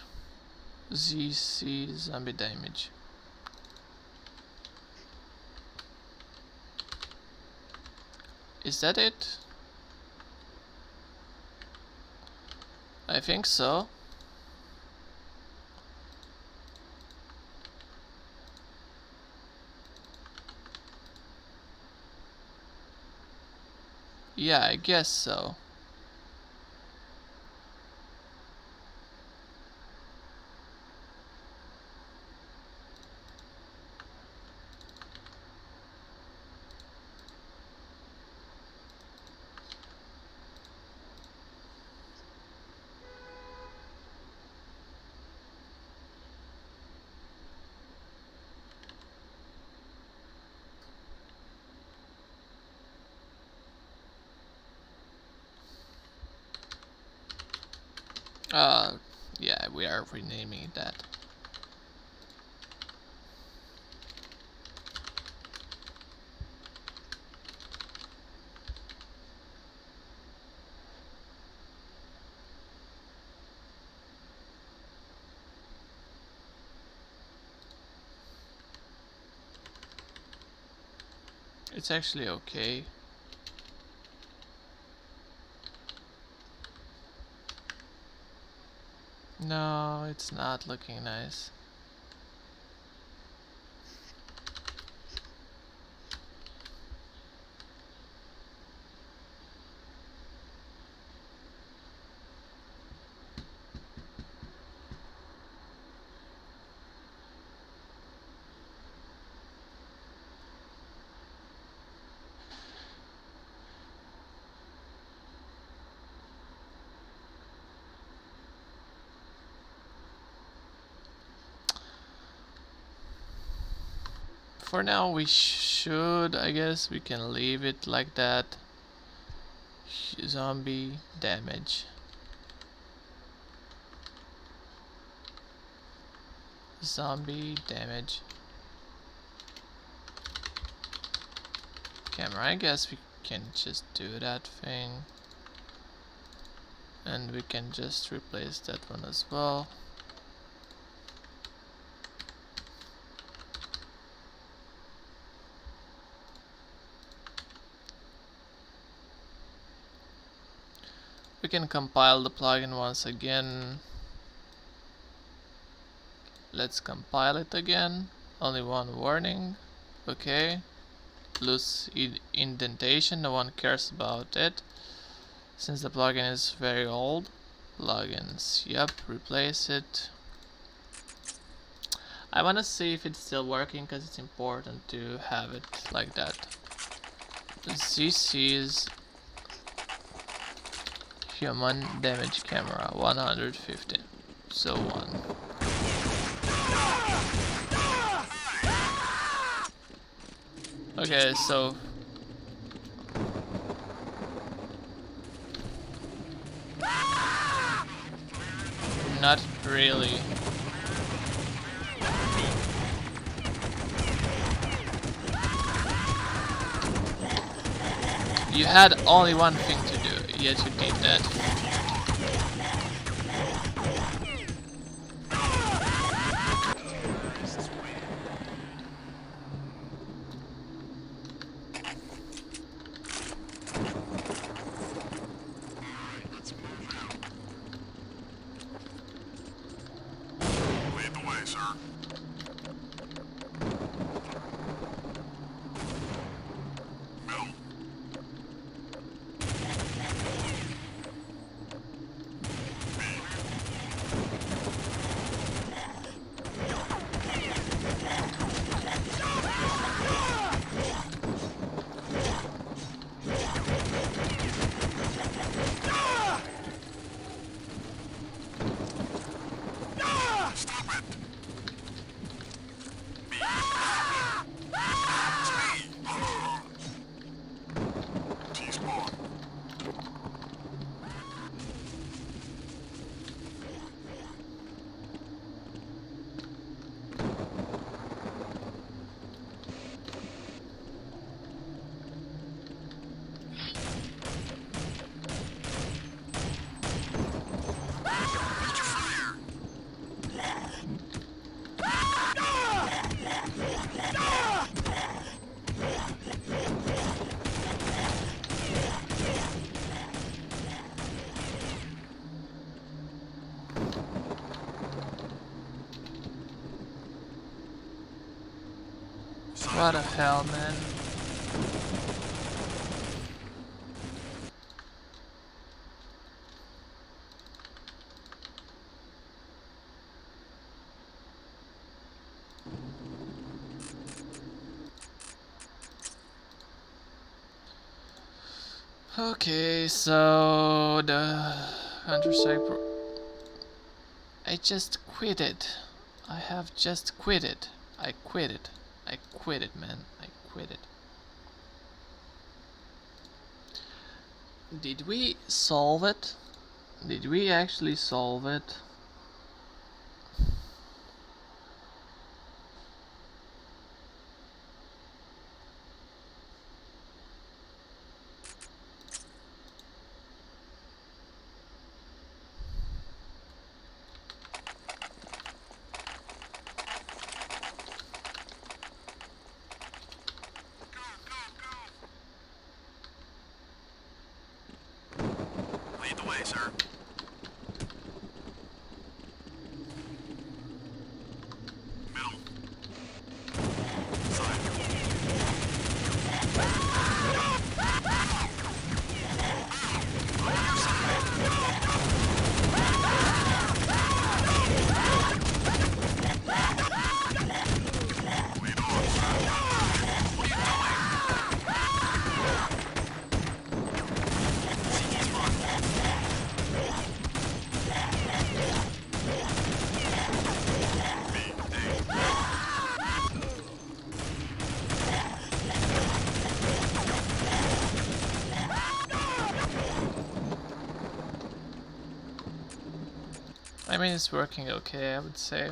ZC zombie damage. Is that it? I think so. Yeah, I guess so. Yeah, we are renaming that. It's actually okay. No, it's not looking nice. For now we should, I guess we can leave it like that. Zombie damage. Zombie damage. Camera, I guess we can just do that thing. And we can just replace that one as well. We can compile the plugin once again. Let's compile it again. Only one warning. Okay. Loose indentation, no one cares about it. Since the plugin is very old. Plugins, yep, replace it. I wanna see if it's still working because it's important to have it like that. ZC's human damage camera 150. So 1. Okay, so not really. You had only one thing to do, yet you did that. Lead the way, sir. Middle. What the hell, man? Okay, so the Counter-Strike I just quit it. I have just quit it. I quit it. I quit it, man. I quit it. Did we solve it? Did we actually solve it? Lead the way, sir. Middle. Side. I mean, it's working okay, I would say.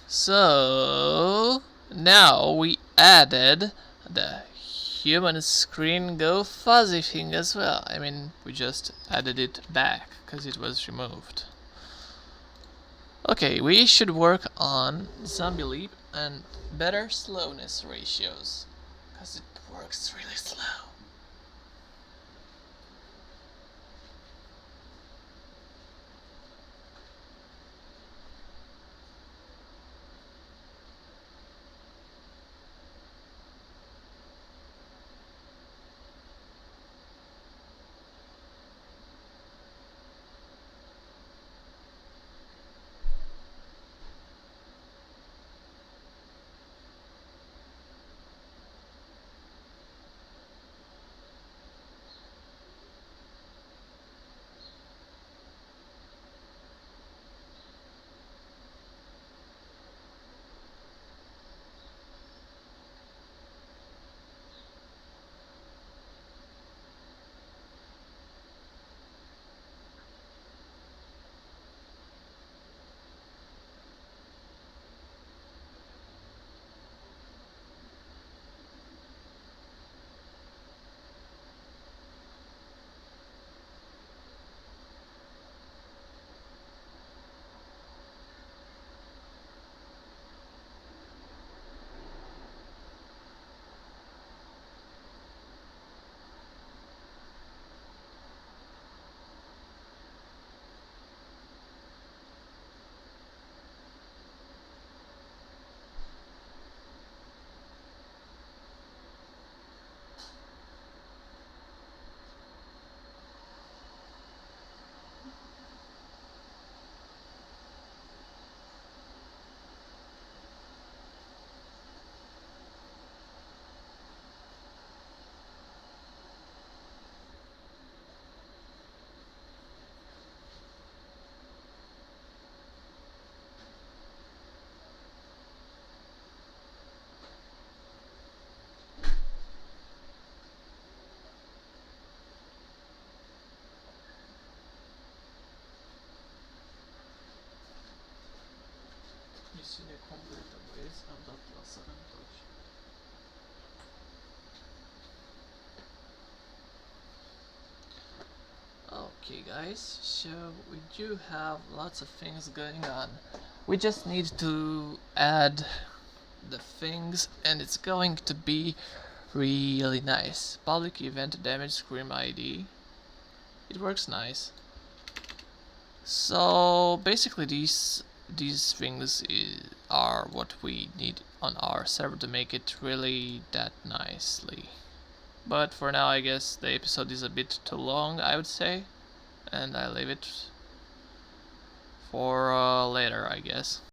So now we added the human screen go fuzzy thing as well. I mean, we just added it back because it was removed. Okay, we should work on zombie leap and better slowness ratios because it works really slow. Misszione completa, Waze adatta a Sarantoci. Okay guys, so we do have lots of things going on. We just need to add the things and it's going to be really nice. Public event damage scream ID. It works nice. So basically these these things are what we need on our server to make it really that nicely. But for now, I guess the episode is a bit too long, I would say, and I leave it for later, I guess.